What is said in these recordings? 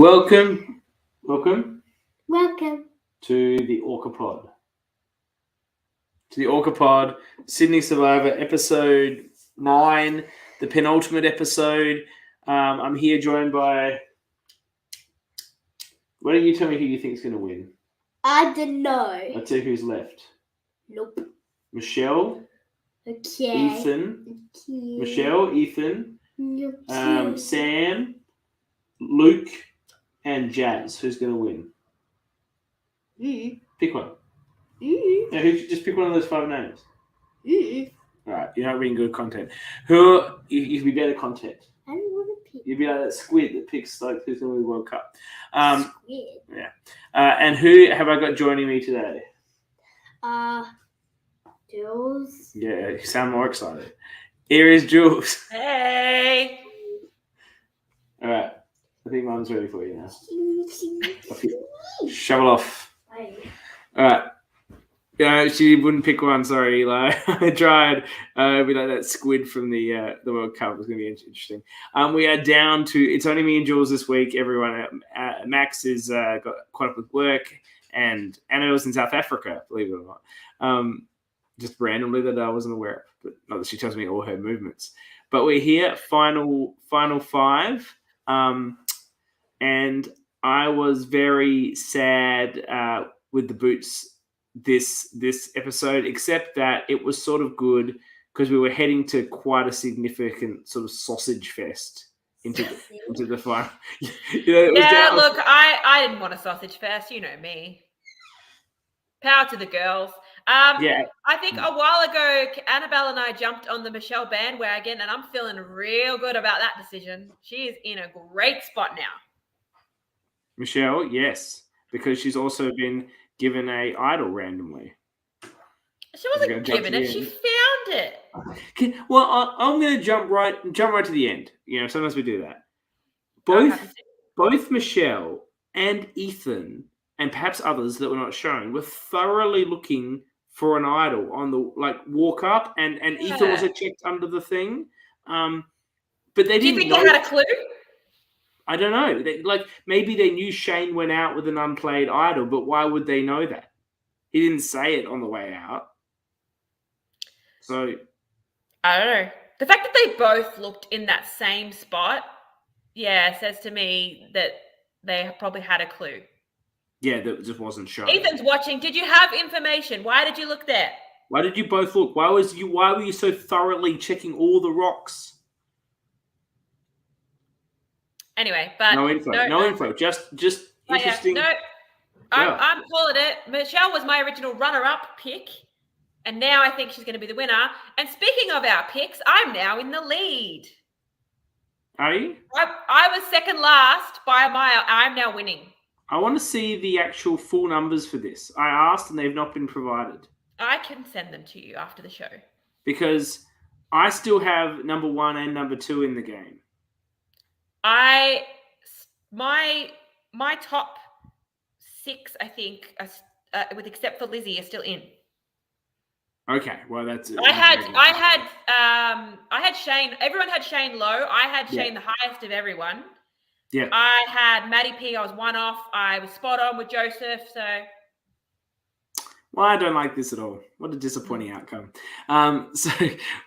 Welcome Welcome. to the ORCA Pod. To the ORCA Pod, Sydney Survivor, episode 9, the penultimate episode. I'm here joined by... Why don't you tell me who you think is going to win? I don't know. I'll tell you who's left. Nope. Michelle, Okay. Ethan, Okay. Michelle, Ethan, Okay. Sam, Luke, and Jazz. Who's going to win? Pick one. Yeah, just pick one of those 5 names. All right, you're not reading good content. You can be better content. I don't want to pick. You'd be like that squid that picks like who's going to win the World Cup. Squid. Yeah. And who have I got joining me today? Jules. Yeah, you sound more excited. Here is Jules. Hey. All right. I think Mum's ready for you now. Shovel off. All right. She wouldn't pick one. Sorry, Eli. I tried. It'd be like that squid from the World Cup. It was going to be interesting. We are down to. It's only me and Jules this week. Everyone. Max is got caught up with work, and Anna was in South Africa. Believe it or not. Just randomly that I wasn't aware of, but not that she tells me all her movements. But we're here. Final 5. And I was very sad with the boots this episode, except that it was sort of good because we were heading to quite a significant sort of sausage fest into the final. Look, I didn't want a sausage fest. You know me. Power to the girls. Yeah. I think a while ago, Annabelle and I jumped on the Michelle bandwagon, and I'm feeling real good about that decision. She is in a great spot now. Michelle, yes, because she's also been given a idol randomly. She wasn't given it; she found it. Okay. Well, I'm going to jump right to the end. You know, sometimes we do that. Both Michelle and Ethan, and perhaps others that were not shown, were thoroughly looking for an idol on the walk up, and Ethan was checked under the thing. But they didn't. Do you think they had a clue? I don't know. Maybe they knew Shane went out with an unplayed idol, but why would they know that? He didn't say it on the way out. So I don't know. The fact that they both looked in that same spot, says to me that they probably had a clue. Yeah, that just wasn't shown. Ethan's watching. Did you have information? Why did you look there? Why did you both look? Why were you so thoroughly checking all the rocks? Anyway, but no info. Just interesting. I'm calling it. Michelle was my original runner-up pick, and now I think she's going to be the winner. And speaking of our picks, I'm now in the lead. Are you? I was second last by a mile. I'm now winning. I want to see the actual full numbers for this. I asked, and they've not been provided. I can send them to you after the show. Because I still have number 1 and number 2 in the game. My top 6, I think, with except for Lizzie, are still in. Okay, well that's. I had Shane. Everyone had Shane low. I had Shane the highest of everyone. Yeah. I had Maddie P. I was 1 off. I was spot on with Joseph. So. Well, I don't like this at all. What a disappointing outcome. So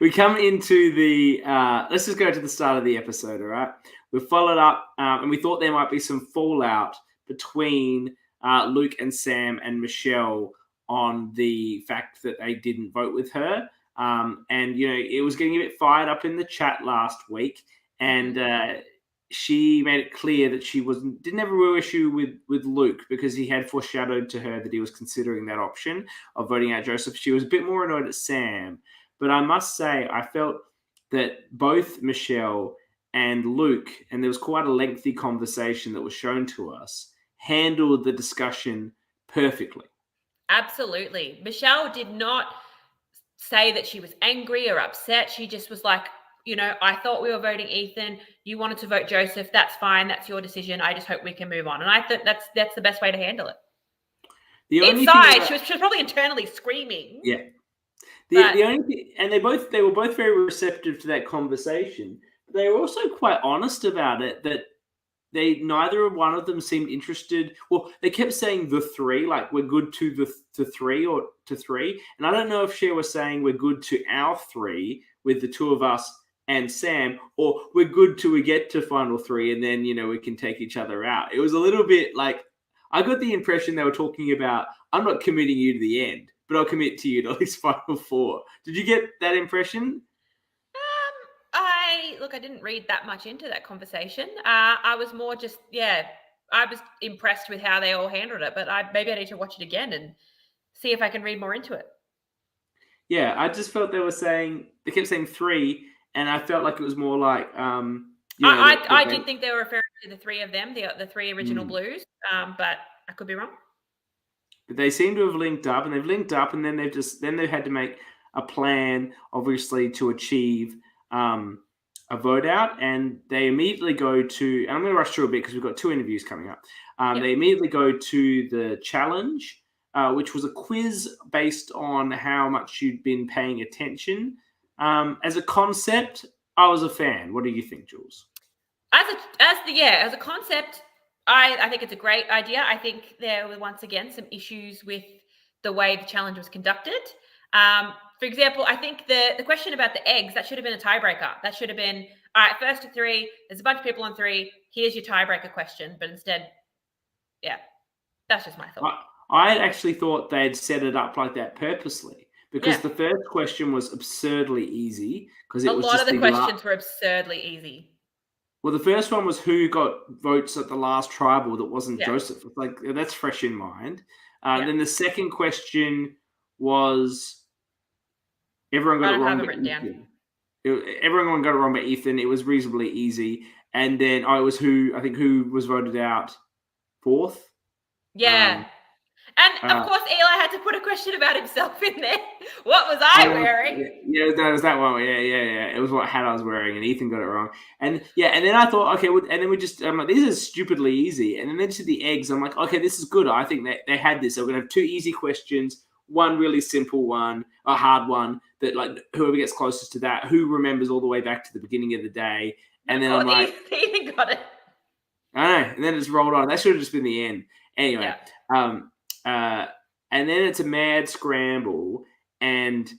we come into the. Let's just go to the start of the episode. All right. We followed up, and we thought there might be some fallout between Luke and Sam and Michelle on the fact that they didn't vote with her. And it was getting a bit fired up in the chat last week, and. She made it clear that she didn't have a real issue with Luke because he had foreshadowed to her that he was considering that option of voting out Joseph. She was a bit more annoyed at Sam. But I must say, I felt that both Michelle and Luke, and there was quite a lengthy conversation that was shown to us, handled the discussion perfectly. Absolutely. Michelle did not say that she was angry or upset. She just was like, I thought we were voting Ethan. You wanted to vote Joseph. That's fine. That's your decision. I just hope we can move on. And I think that's the best way to handle it. Inside, she was probably internally screaming. Yeah. The only thing, and they were both very receptive to that conversation. They were also quite honest about it. That neither one of them seemed interested. Well, they kept saying the three, like we're good to three or to three. And I don't know if Cher was saying we're good to our three with the two of us and Sam, or we're good till we get to final three and then, we can take each other out. It was a little bit like, I got the impression they were talking about, I'm not committing you to the end, but I'll commit to you to at least final four. Did you get that impression? I didn't read that much into that conversation. I was more just, I was impressed with how they all handled it, but maybe I need to watch it again and see if I can read more into it. Yeah, I just felt they kept saying three, and I felt like it was more like, I did think they were referring to the three of them, the three original Blues, but I could be wrong. But they seem to have linked up, and they've linked up, and then they've had to make a plan, obviously, to achieve a vote out, and they immediately go to, and I'm going to rush through a bit because we've got 2 interviews coming up. They immediately go to the challenge, which was a quiz based on how much you'd been paying attention. As a concept, I was a fan. What do you think, Jules? As a concept, I think it's a great idea. I think there were once again some issues with the way the challenge was conducted. For example, I think the question about the eggs, that should have been a tiebreaker. That should have been, all right, first to 3, there's a bunch of people on 3, here's your tiebreaker question. But instead, that's just my thought. I actually thought they'd set it up like that purposely, because the first question was absurdly easy. Because a lot of the questions were absurdly easy. Well, the first one was who got votes at the last tribal that wasn't Joseph. It's like, that's fresh in mind. Then the second question was, everyone got it wrong but Ethan. Everyone got it wrong but Ethan. It was reasonably easy. And then it was who was voted out 4th. Yeah. And of course, Eli had to put a question about himself in there. What was I wearing? Yeah, that was that one. Yeah. It was what hat I was wearing, and Ethan got it wrong. And then I thought, okay, and then we just, I'm like, this is stupidly easy. And then to the eggs, I'm like, okay, this is good. I think they had this. They're going to have 2 easy questions, one really simple one, a hard one that, like, whoever gets closest to that, who remembers all the way back to the beginning of the day. And then I'm like, Ethan got it. I know. And then it's rolled on. That should have just been the end. Anyway. Yeah. And then it's a mad scramble, and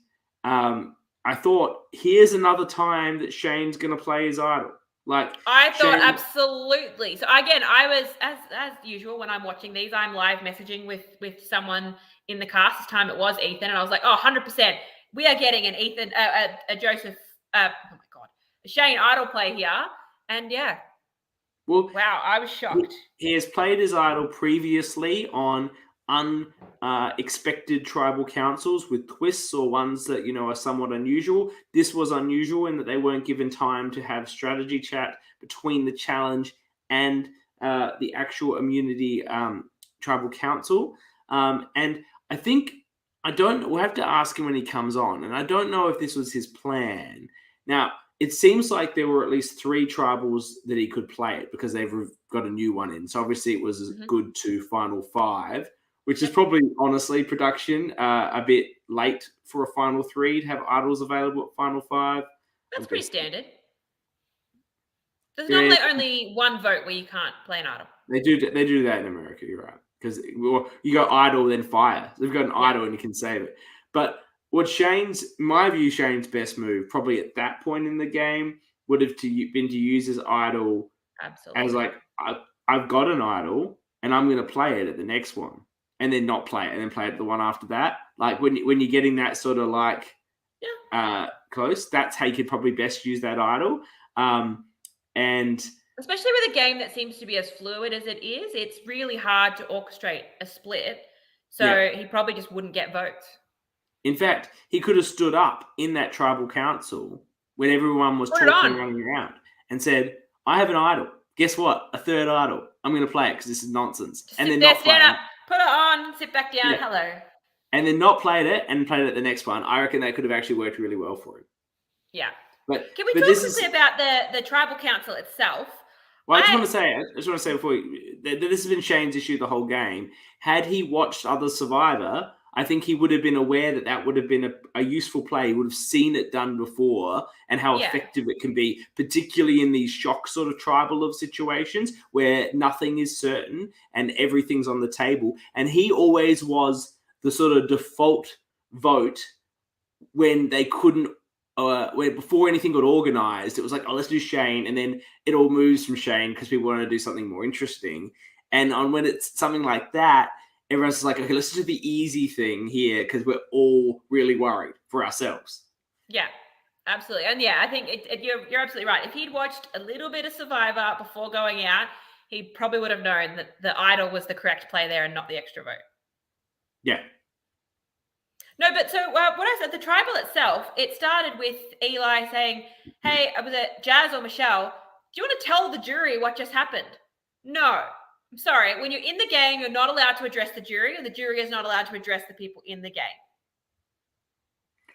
I thought, here's another time that Shane's going to play his idol. Like, I thought absolutely. So again, I was as usual when I'm watching these, I'm live messaging with someone in the cast. This time it was Ethan, and I was like, 100%, we are getting an Ethan, a Joseph, a Shane idol play here, and well, wow, I was shocked. He has played his idol previously on unexpected tribal councils with twists, or ones that are somewhat unusual. This was unusual in that they weren't given time to have strategy chat between the challenge and the actual immunity tribal council. And I think we'll have to ask him when he comes on, and I don't know if this was his plan. Now, it seems like there were at least 3 tribals that he could play it, because they've got a new one in. So obviously it was good to final 5, which is probably, honestly, production a bit late for a final 3 to have idols available at final 5. That's pretty standard. There's normally only 1 vote where you can't play an idol. They do that in America. You're right, because you go idol then fire. They've got an idol and you can save it. But what in my view, Shane's best move, probably at that point in the game, would have been to use his idol as like, I've got an idol and I'm going to play it at the next one, and then not play it, and then play it the one after that. Like when you're getting that sort of like close, that's how you could probably best use that idol. And especially with a game that seems to be as fluid as it is, it's really hard to orchestrate a split. So he probably just wouldn't get votes. In fact, he could have stood up in that tribal council when everyone was talking and running around and said, I have an idol. Guess what? A 3rd idol. I'm going to play it because this is nonsense. And then not stand up, put it on, sit back down, hello. And then not played it and played it at the next one. I reckon that could have actually worked really well for him. Yeah. But can we talk quickly about the tribal council itself? Well, I just want to say before this has been Shane's issue the whole game. Had he watched other Survivor, I think he would have been aware that that would have been a useful play. He would have seen it done before and how Yeah. effective it can be, particularly in these shock sort of tribal of situations where nothing is certain and everything's on the table. And he always was the sort of default vote when they couldn't, when before anything got organized, it was like, oh, let's do Shane. And then it all moves from Shane because people want to do something more interesting. And when it's something like that, everyone's just like, okay, let's do the easy thing here because we're all really worried for ourselves. Yeah, absolutely. And yeah, I think you're absolutely right. If he'd watched a little bit of Survivor before going out, he probably would have known that the idol was the correct play there and not the extra vote. Yeah. No, but so what I said, the tribal itself, it started with Eli saying, hey, was it Jazz or Michelle? Do you want to tell the jury what just happened? No. I'm sorry. When you're in the game, you're not allowed to address the jury, and the jury is not allowed to address the people in the game.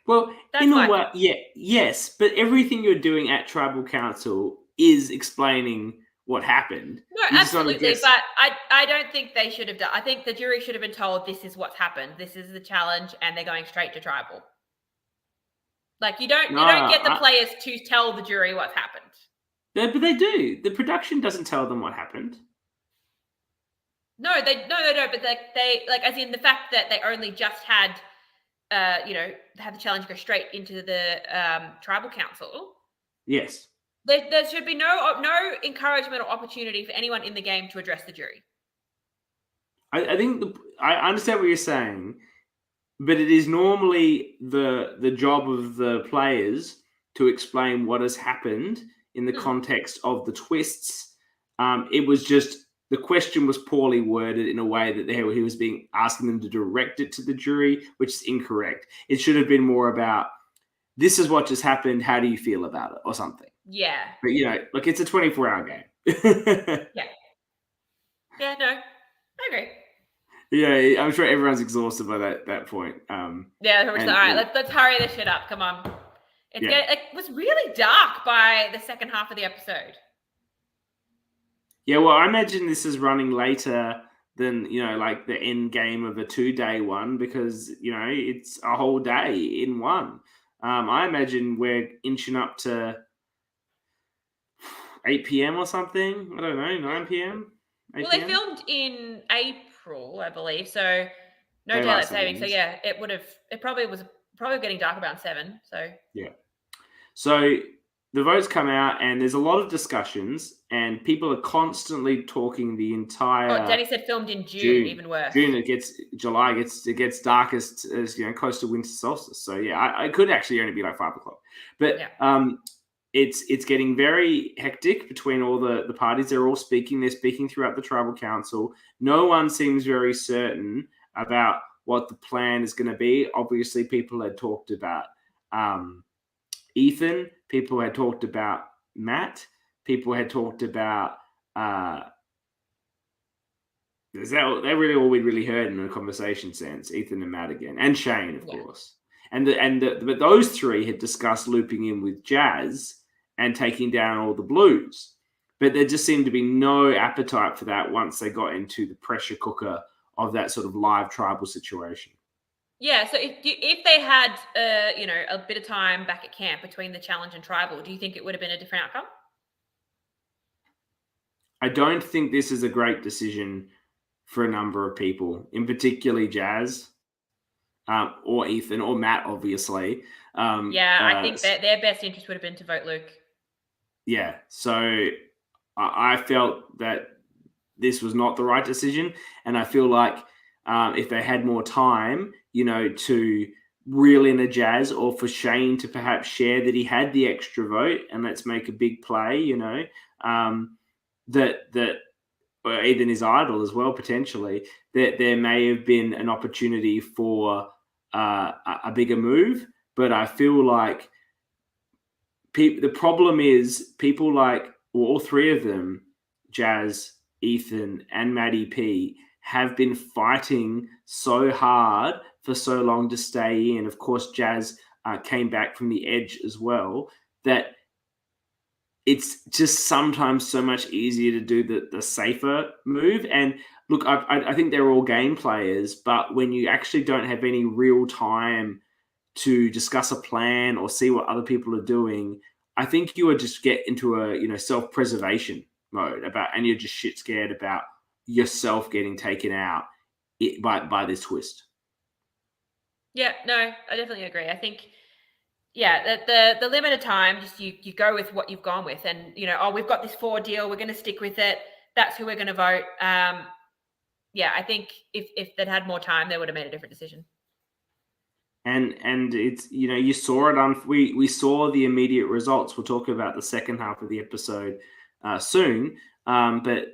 Well, That's in my a way, yes, but everything you're doing at tribal council is explaining what happened. No, You just wanna absolutely. guess- But I don't think they should have done. I think the jury should have been told this is what's happened. This is the challenge, and they're going straight to tribal. Like you don't get the players to tell the jury what's happened. Yeah, but they do. The production doesn't tell them what happened. No, but they like as in the fact that they only just had have the challenge go straight into the tribal council. Yes. There should be no encouragement or opportunity for anyone in the game to address the jury. I think I understand what you're saying, but it is normally the job of the players to explain what has happened in the context of the twists. It was just the question was poorly worded in a way that he was asking them to direct it to the jury, which is incorrect. It should have been more about, this is what just happened. How do you feel about it, or something? Yeah. But look, it's a 24-hour game. Yeah. No, I agree. Yeah, I'm sure everyone's exhausted by that point. Yeah, all right. Let's hurry this shit up. Come on. It was really dark by the second half of the episode. Yeah, well, I imagine this is running later than like the end game of a 2-day one because it's a whole day in one. I imagine we're inching up to 8 p.m. or something. I don't know, 9 p.m. Well, they filmed in April, I believe, so no daylight savings. So yeah, it probably was getting dark around 7. So yeah. So the votes come out and there's a lot of discussions and people are constantly talking the entire. Oh, Danny said filmed in June, even worse. July gets darkest as close to winter solstice. So yeah, I could actually only be like 5 o'clock, but it's getting very hectic between all the parties. They're all speaking. They're speaking throughout the tribal council. No one seems very certain about what the plan is going to be. Obviously, people had talked about Ethan. People had talked about Matt. People had talked about they're really all we really heard in a conversation sense. Ethan and Matt again, and Shane, of course. But those three had discussed looping in with Jazz and taking down all the Blues. But there just seemed to be no appetite for that once they got into the pressure cooker of that sort of live tribal situation. Yeah, so if they had a bit of time back at camp between the challenge and tribal, do you think it would have been a different outcome? I don't think this is a great decision for a number of people, in particularly Jazz, or Ethan, or Matt, obviously. I think that their best interest would have been to vote Luke. Yeah, so I felt that this was not the right decision, and I feel like if they had more time, to reel in a Jazz, or for Shane to perhaps share that he had the extra vote and let's make a big play, or even his idol as well, potentially, that there may have been an opportunity for a bigger move. But I feel like the problem is people like all three of them, Jazz, Ethan, and Maddie P, have been fighting so hard for so long to stay in. Of course, Jazz came back from the edge as well, that it's just sometimes so much easier to do the safer move. And look, I think they're all game players, but when you actually don't have any real time to discuss a plan or see what other people are doing, I think you would just get into a self-preservation mode and you're just shit scared about yourself getting taken out by this twist. Yeah, no, I definitely agree. I think, the limited time, just you go with what you've gone with, and we've got this 4 deal, we're going to stick with it. That's who we're going to vote. I think if they'd had more time, they would have made a different decision. And it's you saw it we saw the immediate results. We'll talk about the second half of the episode soon. But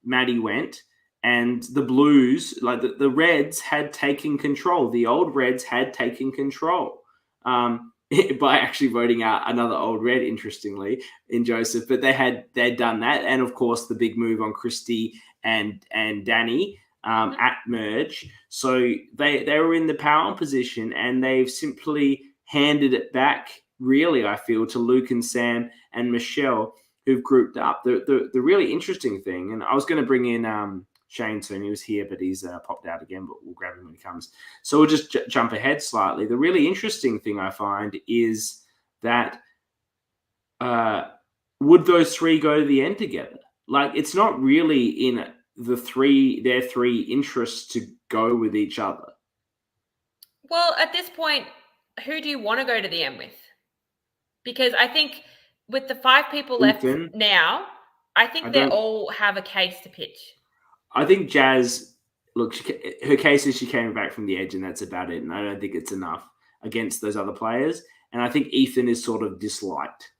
Maddie went, and the Blues, like the Reds, had taken control. The old Reds had taken control by actually voting out another old Red, interestingly, in Joseph. But they'd done that, and of course the big move on Christy and Danny. At merge, so they were in the power position, and they've simply handed it back. Really, I feel, to Luke and Sam and Michelle, who've grouped up. The really interesting thing, and I was going to bring in Shane soon. He was here, but he's popped out again. But we'll grab him when he comes. So we'll just jump ahead slightly. The really interesting thing I find is that would those 3 go to the end together? Like, it's not really in their 3 interests to go with each other. Well, at this point, who do you want to go to the end with? Because I think with the 5 people left now, I think they all have a case to pitch. I think Jazz, look, her case is she came back from the edge, and that's about it. And I don't think it's enough against those other players. And I think Ethan is sort of disliked.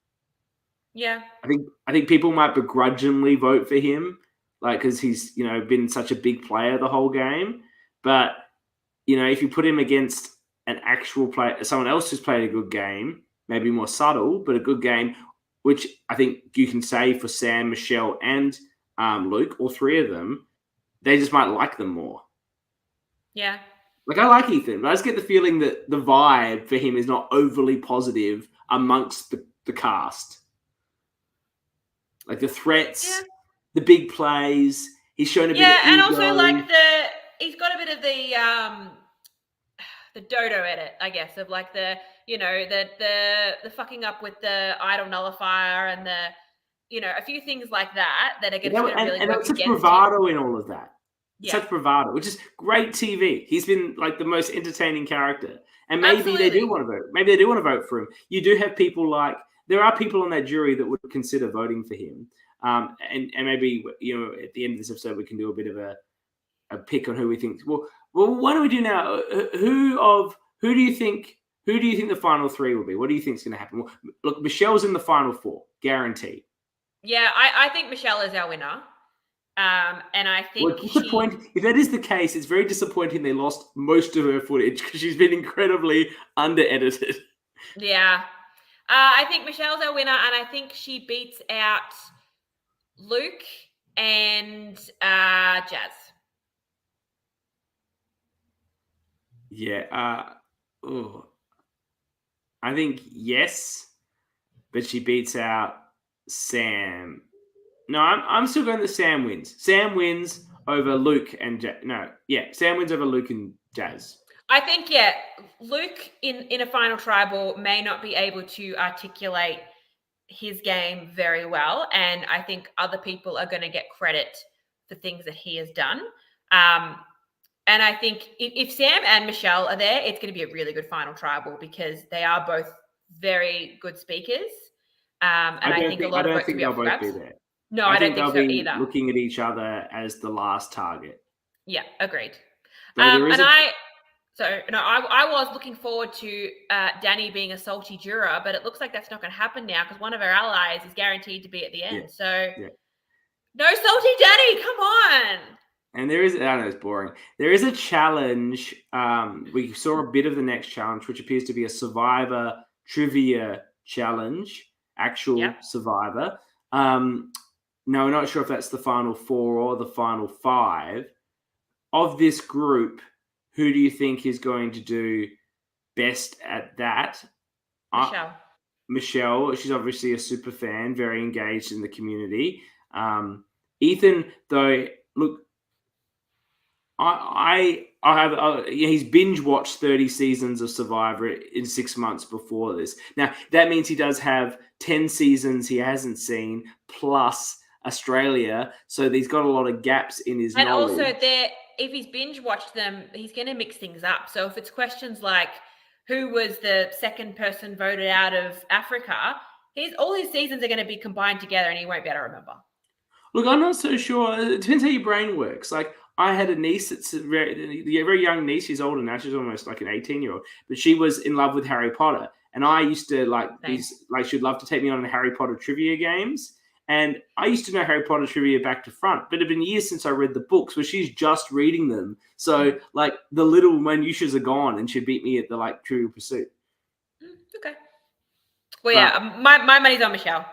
Yeah. I think people might begrudgingly vote for him, like, because he's been such a big player the whole game. But if you put him against an actual player, someone else who's played a good game, maybe more subtle, but a good game, which I think you can say for Sam, Michelle, and Luke, all 3 of them, they just might like them more. Yeah. Like, I like Ethan, but I just get the feeling that the vibe for him is not overly positive amongst the cast. Like the threats, the big plays. He's shown a bit of ego. And also like he's got a bit of the dodo edit, I guess, of like the fucking up with the idol nullifier and a few things like that are going to really and work it's against a bravado him. in all of that. Such bravado, which is great TV. He's been like the most entertaining character, and maybe they do want to vote. Maybe they do want to vote for him. You do have people there are people on that jury that would consider voting for him. And maybe at the end of this episode we can do a bit of a pick on who we think. Well, why don't we do now? Who do you think the final 3 will be? What do you think is going to happen? Well, look, Michelle's in the final 4, guaranteed. Yeah, I think Michelle is our winner. And I think if that is the case, it's very disappointing they lost most of her footage because she's been incredibly under-edited. Yeah. I think Michelle's our winner, and I think she beats out Luke and Jazz. Yeah. I think yes, but she beats out Sam. No, I'm still going that Sam wins. Sam wins over Luke and Sam wins over Luke and Jazz. I think Luke in a final tribal may not be able to articulate his game very well, and I think other people are going to get credit for things that he has done. And I think if Sam and Michelle are there, it's going to be a really good final tribal because they are both very good speakers. And I think a lot of votes will be up for grabs. No, I don't think so either. Looking at each other as the last target. Yeah, agreed. I was looking forward to Danny being a salty juror, but it looks like that's not going to happen now because one of our allies is guaranteed to be at the end. No salty Danny, come on. And there is, I know it's boring. There is a challenge. We saw a bit of the next challenge, which appears to be a Survivor trivia challenge, actual Survivor. No, I'm not sure if that's the final 4 or the final 5. Of this group, who do you think is going to do best at that? Michelle. She's obviously a super fan, very engaged in the community. Ethan, though, look, he's binge watched 30 seasons of Survivor in 6 months before this. Now that means he does have 10 seasons he hasn't seen plus Australia, so he's got a lot of gaps in his And knowledge. also, if he's binge watched them, he's going to mix things up. So if it's questions like who was the second person voted out of Africa, all his seasons are going to be combined together, and he won't be able to remember. Look, I'm not so sure. It depends how your brain works. Like, I had a niece that's a very young niece. She's older now. She's almost like an 18-year-old. But she was in love with Harry Potter. And I used to, she'd love to take me on the Harry Potter trivia games. And I used to know Harry Potter trivia back to front. But it had been years since I read the books, where she's just reading them. So, like, the little minutiae are gone, and she beat me at the, like, Trivial Pursuit. Okay. Well, yeah, my money's on Michelle.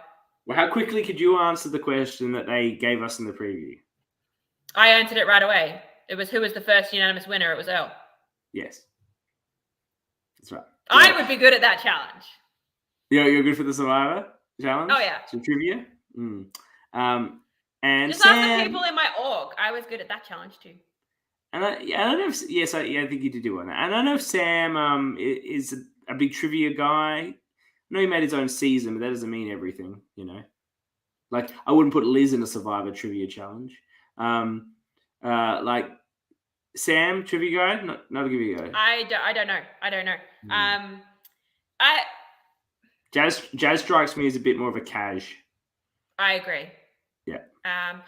Well, how quickly could you answer the question that they gave us in the preview? I answered it right away. It was who was the first unanimous winner? It was Earl. Yes. That's right. I would be good at that challenge. You're good for the Survivor challenge? Oh, yeah. Some trivia? And just Sam, ask the people in my org. I was good at that challenge too. And I don't know if, I think you did do one. And I don't know if Sam is a big trivia guy. I know he made his own season, but that doesn't mean everything, you know. Like, I wouldn't put Liz in a Survivor trivia challenge. Like, Sam, trivia guy? Not a trivia guy. I don't know. Jazz strikes me as a bit more of a cash. I agree. Yeah. I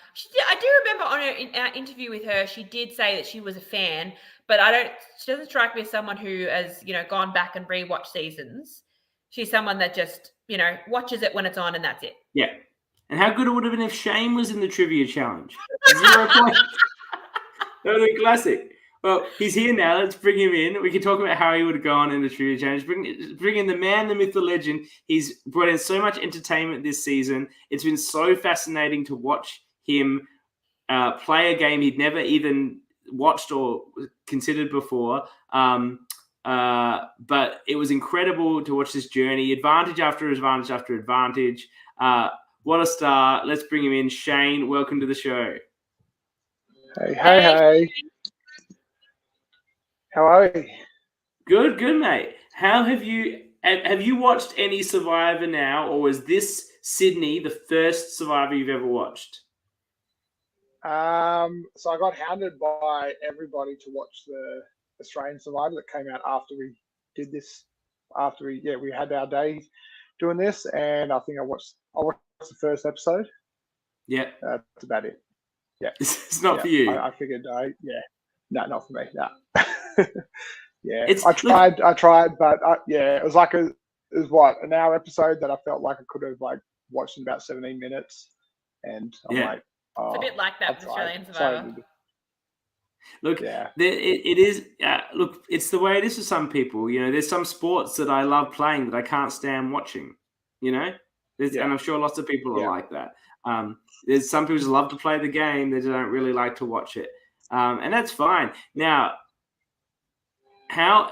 do remember on our interview with her, she did say that she was a fan, but she doesn't strike me as someone who has, gone back and rewatched seasons. She's someone that just, watches it when it's on and that's it. Yeah. And how good it would have been if Shane was in the trivia challenge. 0 points. That would have been classic. Well, he's here now. Let's bring him in. We can talk about how he would have gone in the trivia challenge. Bring in the man, the myth, the legend. He's brought in so much entertainment this season. It's been so fascinating to watch him play a game he'd never even watched or considered before. But it was incredible to watch this journey, advantage after advantage after advantage. What a star. Let's bring him in. Shane, welcome to the show. Hey. How are you? Good, mate. How have you watched any Survivor now, or was this Sydney the first Survivor you've ever watched? So I got hounded by everybody to watch the Australian Survivor that came out after we did this. After we had our day doing this, and I think I watched the first episode. Yeah, that's about it. Yeah, it's not for you. I figured, no, not for me. No. Yeah, I tried, but it was like it was an hour episode that I felt like I could have watched in about 17 minutes, and I'm like, it's a bit like that with Australian Survivor. Look, it is. Look, it's the way it is for some people. There's some sports that I love playing that I can't stand watching. And I'm sure lots of people are like that. There's some people just love to play the game; they don't really like to watch it, and that's fine. Now, how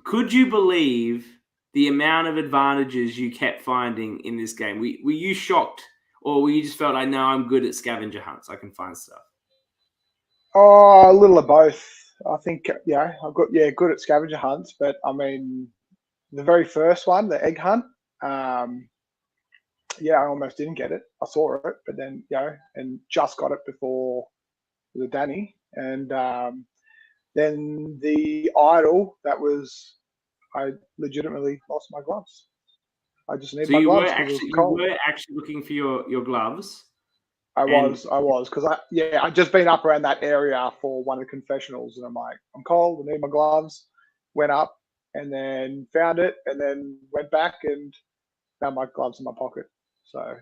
could you believe the amount of advantages you kept finding in this game? Were you shocked, or were you just felt like, no, I'm good at scavenger hunts, I can find stuff? Oh, a little of both. I think, I've got good at scavenger hunts, but I mean, the very first one, the egg hunt, I almost didn't get it. I saw it, but then, and just got it before the Danny. And then the idol, I legitimately lost my gloves. I just need my gloves. You were actually looking for your gloves? I was, because I'd just been up around that area for one of the confessionals, and I'm like, I'm cold, I need my gloves. Went up and then found it, and then went back and found my gloves in my pocket. So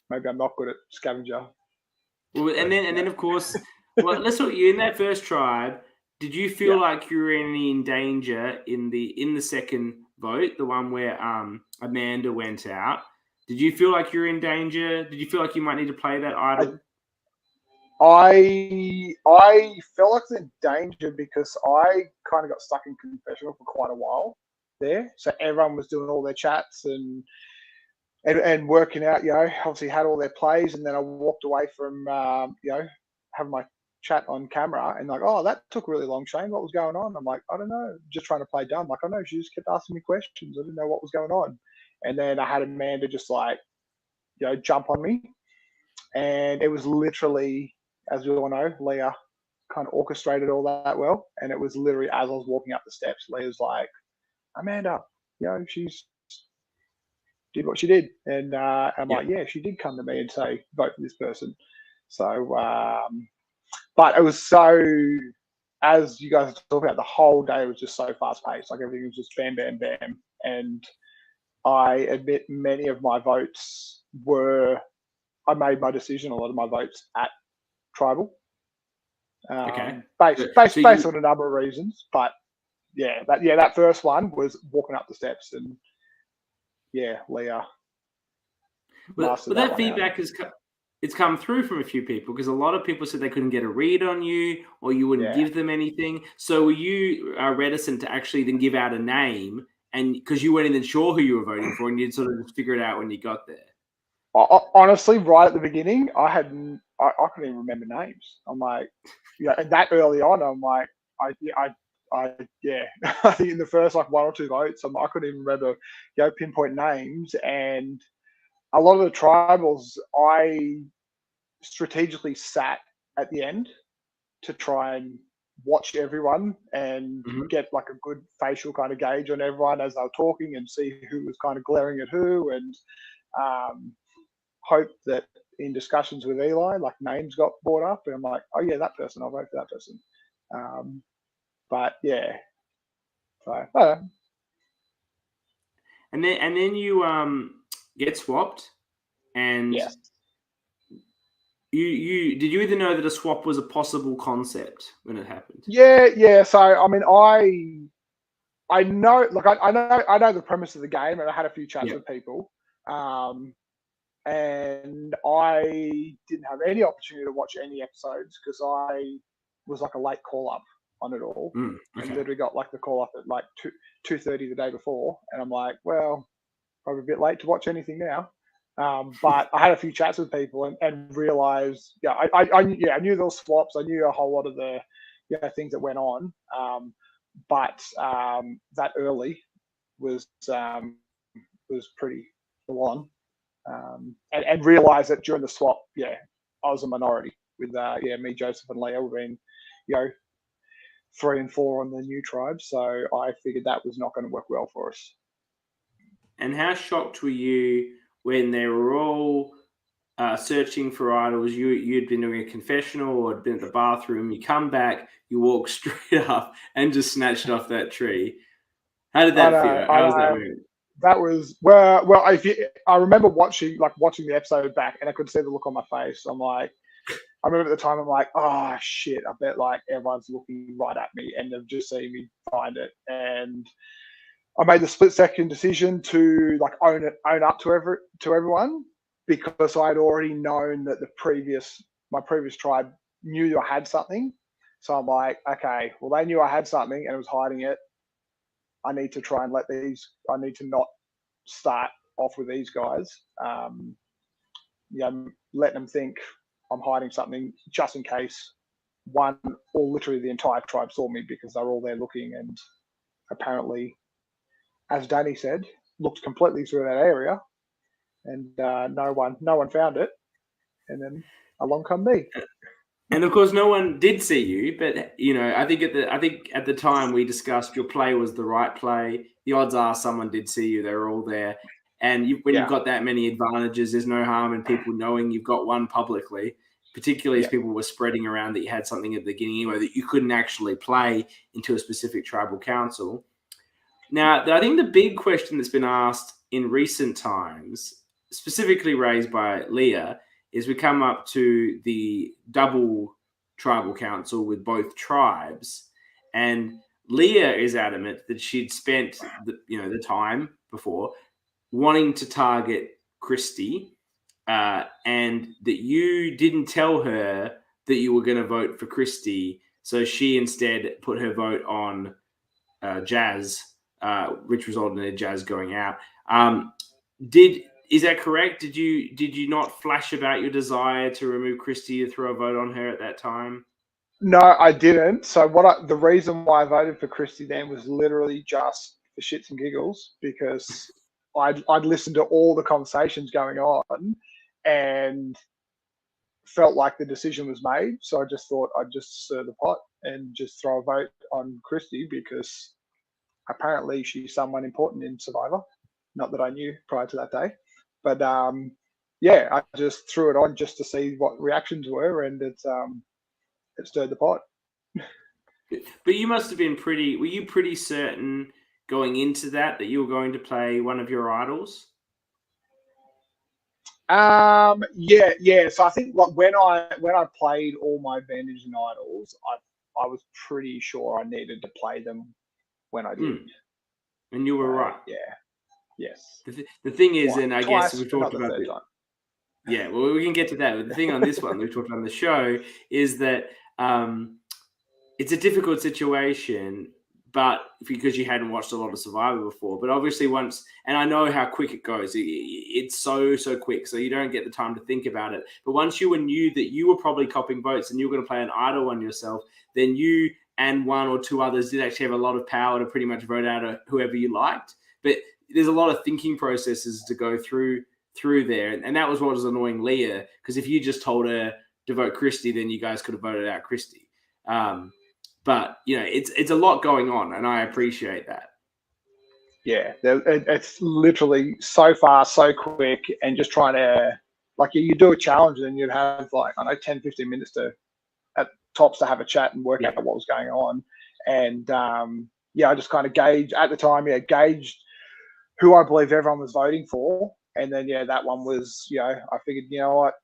maybe I'm not good at scavenger. Well, and then of course, let's talk. You in that first tribe. Did you feel like you were in danger in the second vote, the one where Amanda went out? Did you feel like you were in danger? Did you feel like you might need to play that idol? I felt like I was in danger because I kind of got stuck in confessional for quite a while there. So everyone was doing all their chats and working out, obviously had all their plays, and then I walked away from, having my chat on camera and like, oh, that took really long, Shane. What was going on? I'm like, I don't know. Just trying to play dumb. Like, I know she just kept asking me questions. I didn't know what was going on. And then I had Amanda just like, jump on me. And it was literally, as we all know, Leah kind of orchestrated all that well. And it was literally as I was walking up the steps, Leah's like, Amanda, she's did what she did. And I'm like, yeah, she did come to me and say, vote for this person. So, but it was so, as you guys talk about, the whole day was just so fast paced. Like everything was just bam, bam, bam. And I admit many of my votes I made my decision, a lot of my votes at Tribal. Based on a number of reasons. But that first one was walking up the steps and Leah. But that feedback it's come through from a few people because a lot of people said they couldn't get a read on you or you wouldn't give them anything. So were you reticent to actually then give out a name and because you weren't even sure who you were voting for and you'd sort of just figure it out when you got there? Honestly, right at the beginning, I couldn't even remember names. I'm like, and that early on, I'm like, I think in the first like one or two votes, I couldn't even remember, pinpoint names. And a lot of the tribals, I strategically sat at the end to try and watch everyone and get like a good facial kind of gauge on everyone as they were talking and see who was kind of glaring at who and hope that in discussions with Eli, like names got brought up and I'm like, oh yeah, that person, I'll vote for that person. But yeah, so and then you get swapped, and you did you even know that a swap was a possible concept when it happened? Yeah. So I mean, I know, like I know the premise of the game, and I had a few chats with people. And I didn't have any opportunity to watch any episodes because I was like a late call up on it all. And literally got like the call up at like 2:30 the day before. And I'm like, well, probably a bit late to watch anything now. But I had a few chats with people and realized, I knew those swaps. I knew a whole lot of the things that went on. But that early was pretty full on. And realize that during the swap, I was a minority with me, Joseph, and Leo being, 3 and 4 on the new tribe. So I figured that was not going to work well for us. And how shocked were you when they were all searching for idols? You'd been doing a confessional or had been at the bathroom. You come back, you walk straight up and just snatched off that tree. How did that feel? How was that moving? That was well. I remember watching the episode back, and I could see the look on my face. I'm like, I remember at the time, I'm like, oh shit! I bet like everyone's looking right at me, and they've just seen me find it. And I made the split-second decision to like own up to everyone because I had already known that my previous tribe knew I had something. So I'm like, okay, well they knew I had something and I was hiding it. I need to try and I need to not start off with these guys. Let them think I'm hiding something just in case one or literally the entire tribe saw me because they're all there looking and apparently, as Danny said, looked completely through that area and no one found it. And then along come me. And of course, no one did see you, but I think at the time we discussed your play was the right play. The odds are someone did see you; they were all there. And when you've got that many advantages, there's no harm in people knowing you've got one publicly. Particularly as people were spreading around that you had something at the beginning anyway that you couldn't actually play into a specific tribal council. Now, I think the big question that's been asked in recent times, specifically raised by Leah, is we come up to the double tribal council with both tribes, and Leah is adamant that she'd spent the time before wanting to target Christy, and that you didn't tell her that you were going to vote for Christy, so she instead put her vote on Jazz, which resulted in Jazz going out. Is that correct? Did you not flash about your desire to remove Christy to throw a vote on her at that time? No, I didn't. So the reason why I voted for Christy then was literally just for shits and giggles, because I'd listened to all the conversations going on and felt like the decision was made. So I just thought I'd just stir the pot and just throw a vote on Christy, because apparently she's someone important in Survivor. Not that I knew prior to that day, but yeah, I just threw it on just to see what reactions were, and it stirred the pot. But you must have been pretty. Were you pretty certain going into that you were going to play one of your idols? Yeah. So I think when I played all my Vantage and Idols, I was pretty sure I needed to play them when I did. And you were right. Yeah. Yes. The thing is, and I guess we talked about it. Yeah, well, we can get to that. But the thing on this one, we talked about on the show, is that it's a difficult situation, but because you hadn't watched a lot of Survivor before. But obviously once, and I know how quick it goes. It's so quick, so you don't get the time to think about it. But once you knew that you were probably copping votes and you were going to play an idol on yourself, then you and one or two others did actually have a lot of power to pretty much vote out whoever you liked. But there's a lot of thinking processes to go through there. And that was what was annoying Leah, because if you just told her to vote Christy, then you guys could have voted out Christy. But, it's a lot going on, and I appreciate that. Yeah, it's literally so fast, so quick, and just trying to, you do a challenge and you'd have 10, 15 minutes to, at tops, to have a chat and work out what was going on. And I just kind of gauged who I believe everyone was voting for. And then, that one was, I figured, you know what,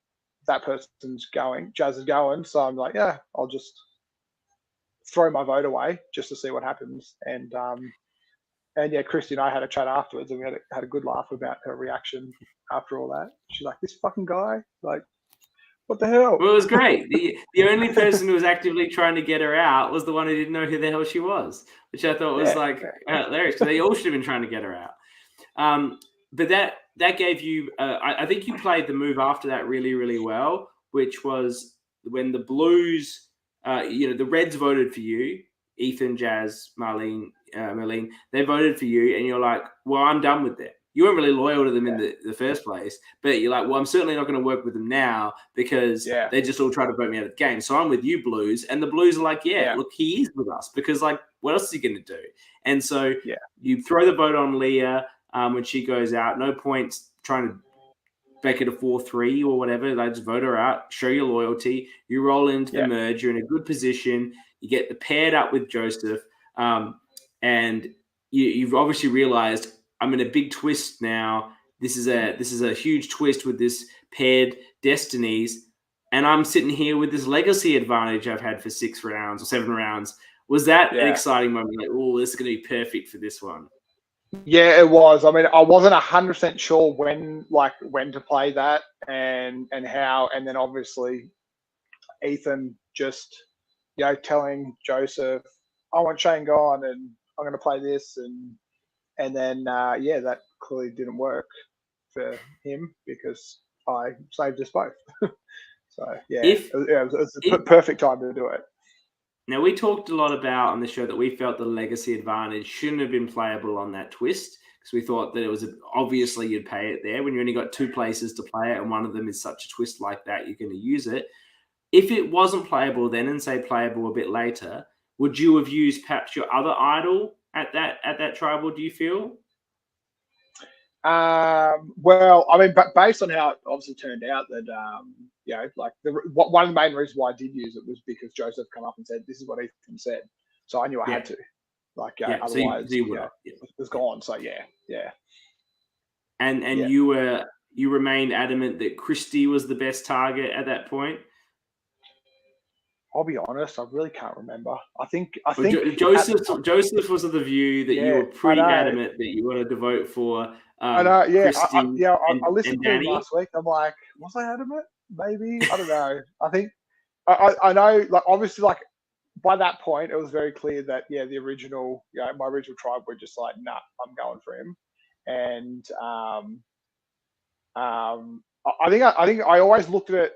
that person's going, Jazz is going. So I'm like, yeah, I'll just throw my vote away just to see what happens. And Christy and I had a chat afterwards, and we had a good laugh about her reaction after all that. She's like, this fucking guy, what the hell? Well, it was great. The only person who was actively trying to get her out was the one who didn't know who the hell she was, which I thought was hilarious, because they all should have been trying to get her out. But that gave you, I think you played the move after that really, really well, which was when the Blues, the Reds voted for you, Ethan, Jazz, Marlene, they voted for you, and you're like, well, I'm done with them. You weren't really loyal to them in the first place, but you're like, well, I'm certainly not going to work with them now, because they just all try to vote me out of the game. So I'm with you, Blues. And the Blues are like, look, he is with us, because what else is he going to do? And so you throw the vote on Leah when she goes out. No points trying to make it a 4-3 or whatever. They just vote her out, show your loyalty. You roll into the merge. You're in a good position. You get the paired up with Joseph. And you've obviously realized, I'm in a big twist now. This is a huge twist with this paired destinies. And I'm sitting here with this legacy advantage I've had for 6 rounds or 7 rounds. Was that an exciting moment? Like, oh, this is going to be perfect for this one. Yeah, it was. I mean, I wasn't 100% sure when to play that and how. And then obviously Ethan just, telling Joseph, I want Shane gone and I'm going to play this. And then, that clearly didn't work for him, because I saved us both. So, it was a perfect time to do it. Now, we talked a lot about on the show that we felt the legacy advantage shouldn't have been playable on that twist, because we thought that it was obviously you'd pay it there. When you only got 2 places to play it and one of them is such a twist like that, you're going to use it. If it wasn't playable then and say playable a bit later, would you have used perhaps your other idol at that tribal, do you feel? Well, I mean, but based on how it obviously turned out, that one of the main reasons why I did use it was because Joseph come up and said, "This is what Ethan said," so I knew I had to. Otherwise, it was gone. So yeah. And you remained adamant that Christy was the best target at that point. I'll be honest, I really can't remember. I think Joseph was of the view that you were pretty adamant that you wanted to vote for. I know, Christy I listened to him last week. I'm like, was I adamant? Maybe, I don't know. I think I know. Obviously, by that point, it was very clear that the original, my original tribe were just like, nah, I'm going for him. And I think I always looked at it.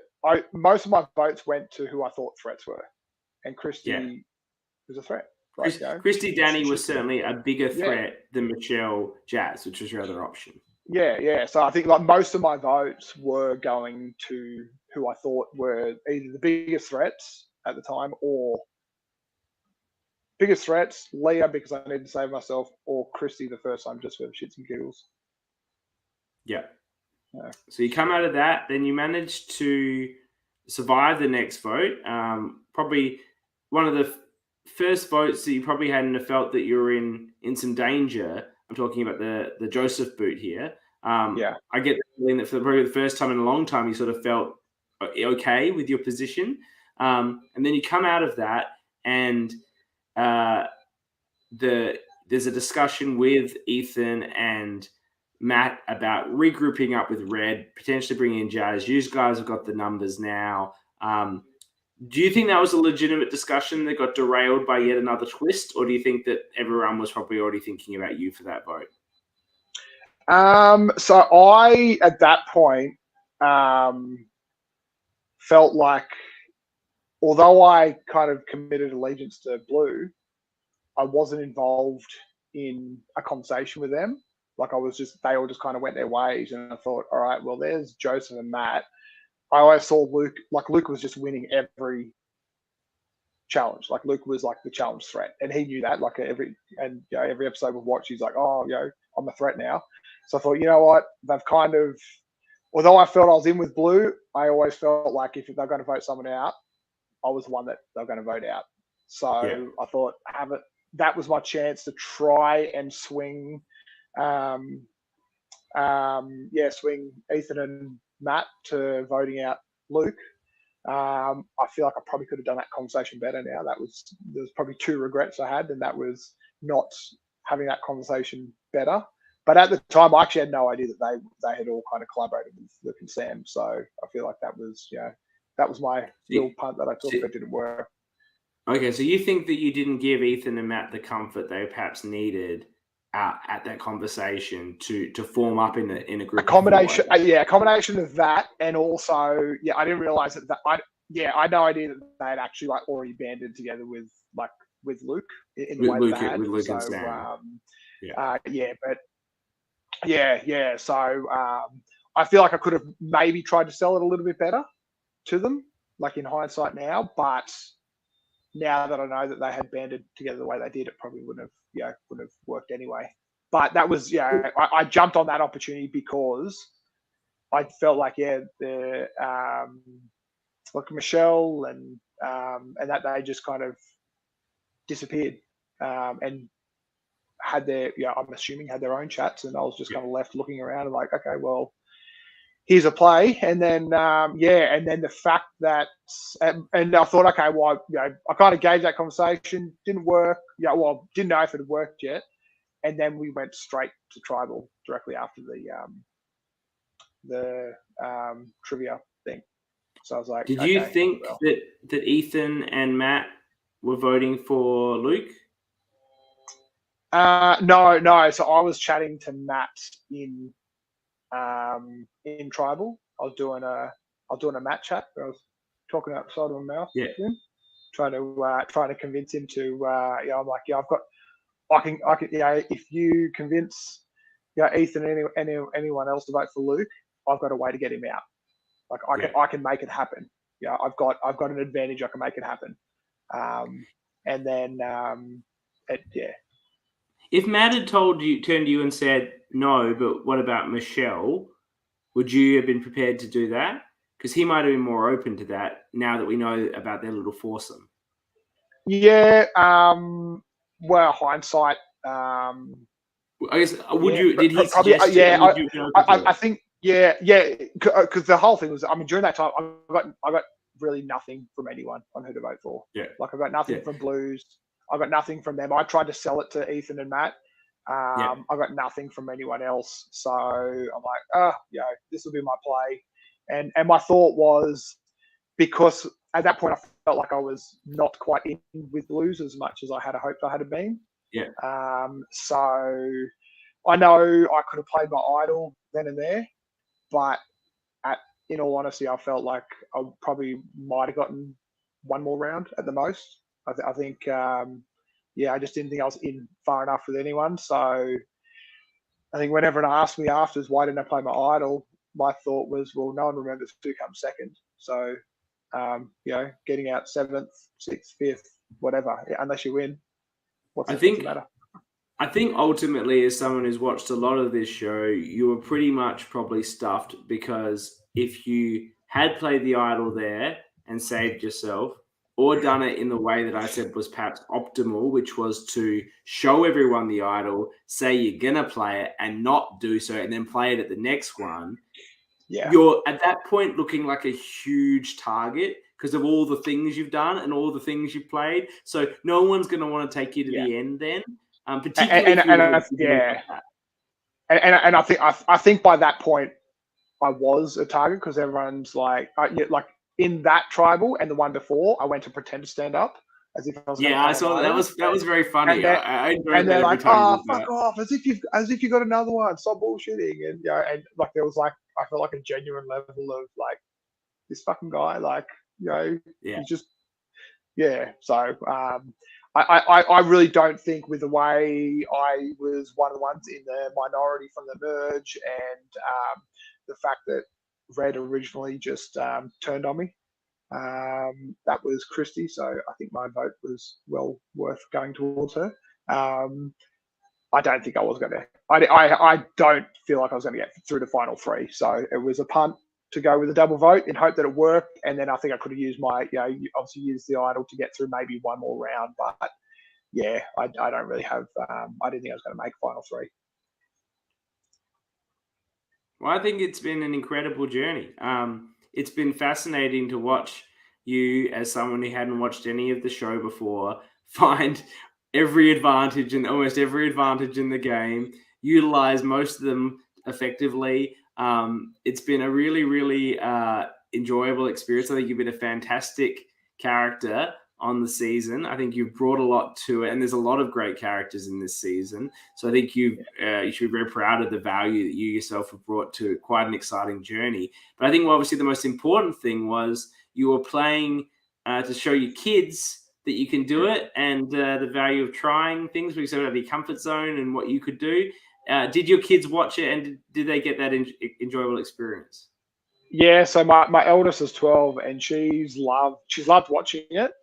Most of my votes went to who I thought threats were, and Christy was a threat. Christy Danny was certainly a bigger threat than Michelle Jazz, which was your other option. Yeah. So I think like most of my votes were going to who I thought were either the biggest threats at the time or biggest threats, Leah because I needed to save myself, or Christy the first time just for shits and giggles. Yeah. So you come out of that, then you managed to survive the next vote. Probably one of the first votes that you probably hadn't have felt that you were in some danger. I'm talking about the Joseph boot here. I get the feeling that for probably the first time in a long time, you sort of felt okay with your position. And then you come out of that and there's a discussion with Ethan and Matt about regrouping up with Red, potentially bringing in Jazz. You guys have got the numbers now. Do you think that was a legitimate discussion that got derailed by yet another twist, or do you think that everyone was probably already thinking about you for that vote? So I, at that point, felt like, although I kind of committed allegiance to Blue, I wasn't involved in a conversation with them. Like they all just kind of went their ways, and I thought, all right, well, there's Joseph and Matt. I always saw Luke, like Luke was just winning every challenge. Like Luke was like the challenge threat, and he knew that. Like every episode we've watched, he's like, oh, I'm a threat now. So I thought, you know what, they've kind of, although I felt I was in with Blue, I always felt like if they're going to vote someone out, I was the one that they're going to vote out. So I thought, that was my chance to try and swing, swing Ethan and Matt to voting out Luke. I feel like I probably could have done that conversation better now. There's probably 2 regrets I had, and that was not having that conversation better. But at the time, I actually had no idea that they had all kind of collaborated with Luke and Sam. So I feel like that was my little punt that I took that didn't work. Okay, so you think that you didn't give Ethan and Matt the comfort they perhaps needed at that conversation to form up in a group. A combination of that, and also I didn't realize that I had no idea that they had actually like already banded together with Luke in the way Luke, that they had. with Luke so, and Sam. So I feel like I could have maybe tried to sell it a little bit better to them, like in hindsight now, but now that I know that they had banded together the way they did, it probably wouldn't have worked anyway. But that was, I jumped on that opportunity because I felt like, like Michelle and that they just kind of disappeared and had their, I'm assuming had their own chats, and I was just kind of left looking around and like, okay, well, here's a play. And then, and then the fact that, and I thought, okay, well, I kind of gauged that conversation, didn't work. Didn't know if it had worked yet. And then we went straight to tribal directly after the trivia thing. So I was like, did you think that Ethan and Matt were voting for Luke? No. So I was chatting to Matt in tribal. I was doing a Matt chat. I was talking outside of my mouth. Yeah. Trying to convince him to. I'm like, I can. If you convince, Ethan and anyone else to vote for Luke, I've got a way to get him out. Like I can make it happen. I've got an advantage. I can make it happen. And then If Matt had turned to you and said no, but what about Michelle? Would you have been prepared to do that? Because he might have been more open to that now that we know about their little foursome. Yeah. Well, hindsight. I guess did he probably, suggest it? I think because the whole thing was, during that time I got really nothing from anyone on who to vote for. Like I got nothing from Blues. I got nothing from them. I tried to sell it to Ethan and Matt. I got nothing from anyone else. So I'm like, this will be my play. And my thought was, because at that point I felt like I was not quite in with Blues as much as I had hoped I had been. Yeah. So I know I could have played my idol then and there, but in all honesty, I felt like I probably might have gotten one more round at the most. I think, I just didn't think I was in far enough with anyone. So I think when everyone asked me afterwards, why didn't I play my idol? My thought was, well, no one remembers who comes second. So, getting out 7th, 6th, 5th, whatever, unless you win, what's the matter? I think ultimately, as someone who's watched a lot of this show, you were pretty much probably stuffed, because if you had played the idol there and saved yourself, or done it in the way that I said was perhaps optimal, which was to show everyone the idol, say you're going to play it and not do so, and then play it at the next one, you're at that point looking like a huge target because of all the things you've done and all the things you've played. So no one's going to want to take you to the end then. Particularly I think by that point I was a target, because everyone's like in that tribal and the one before, I went to pretend to stand up as if I was. Yeah, I saw that. That was very funny. I enjoyed and they're that like, "Oh, fuck off!" As if you got another one. Stop bullshitting. And and like there was like, I felt like a genuine level of like, this fucking guy, like, he's just So I really don't think, with the way I was one of the ones in the minority from the merge, and the fact that Red originally just turned on me. That was Christy, so I think my vote was well worth going towards her. I don't think I was going to. I don't feel like I was going to get through the final 3. So it was a punt to go with a double vote in hope that it worked, and then I think I could have used my, obviously use the idol to get through maybe one more round. But I don't really have. I didn't think I was going to make final 3. Well, I think it's been an incredible journey. It's been fascinating to watch you, as someone who hadn't watched any of the show before, find every advantage and almost every advantage in the game, utilize most of them effectively. It's been a really, really enjoyable experience. I think you've been a fantastic character on the season. I think you've brought a lot to it, and there's a lot of great characters in this season. So I think you should be very proud of the value that you yourself have brought to quite an exciting journey. But I think obviously the most important thing was you were playing to show your kids that you can do it, and the value of trying things. We said about the comfort zone and what you could do. Did your kids watch it, and did they get that enjoyable experience? Yeah, so my eldest is 12, and she's loved watching it.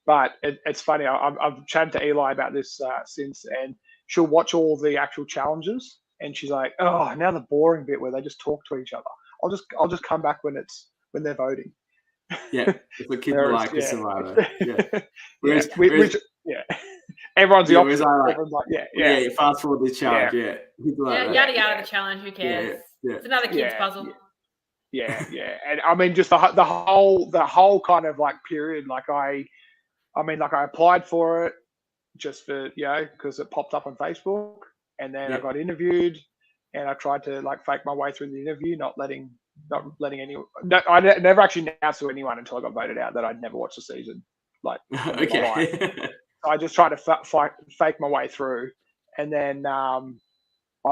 But it's funny. I've chatted to Eli about this since, and she'll watch all the actual challenges, and she's like, "Oh, now the boring bit where they just talk to each other. I'll just come back when they're voting." Yeah, if the kids are like a survivor. Yeah. Whereas, everyone's the opposite. Like, everyone's like, fast forward this challenge. Yada yada the challenge. Who cares? Yeah. It's another kid's puzzle. Yeah. And I mean, just the whole kind of like period. Like I applied for it just for because it popped up on Facebook, and then I got interviewed, and I tried to like fake my way through the interview, not letting anyone. No, I never actually announced to anyone until I got voted out that I'd never watched the season. Like, okay. So I just tried to fake my way through, and then I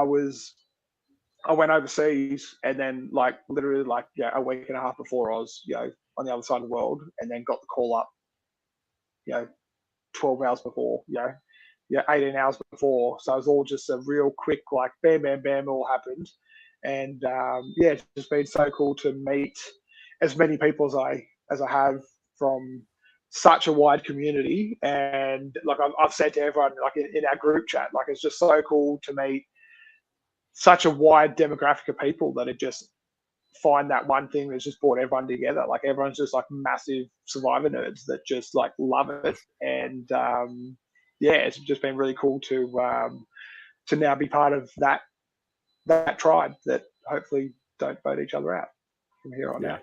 went overseas, and then like literally like a week and a half before I was on the other side of the world, and then got the call up 12 hours before, 18 hours before. So it was all just a real quick, like bam, bam, bam, it all happened. And it's just been so cool to meet as many people as I have from such a wide community. And like I've said to everyone, like in our group chat, like it's just so cool to meet such a wide demographic of people that are just find that one thing that's just brought everyone together. Like everyone's just like massive Survivor nerds that just like love it. And it's just been really cool to now be part of that tribe that hopefully don't vote each other out from here on out.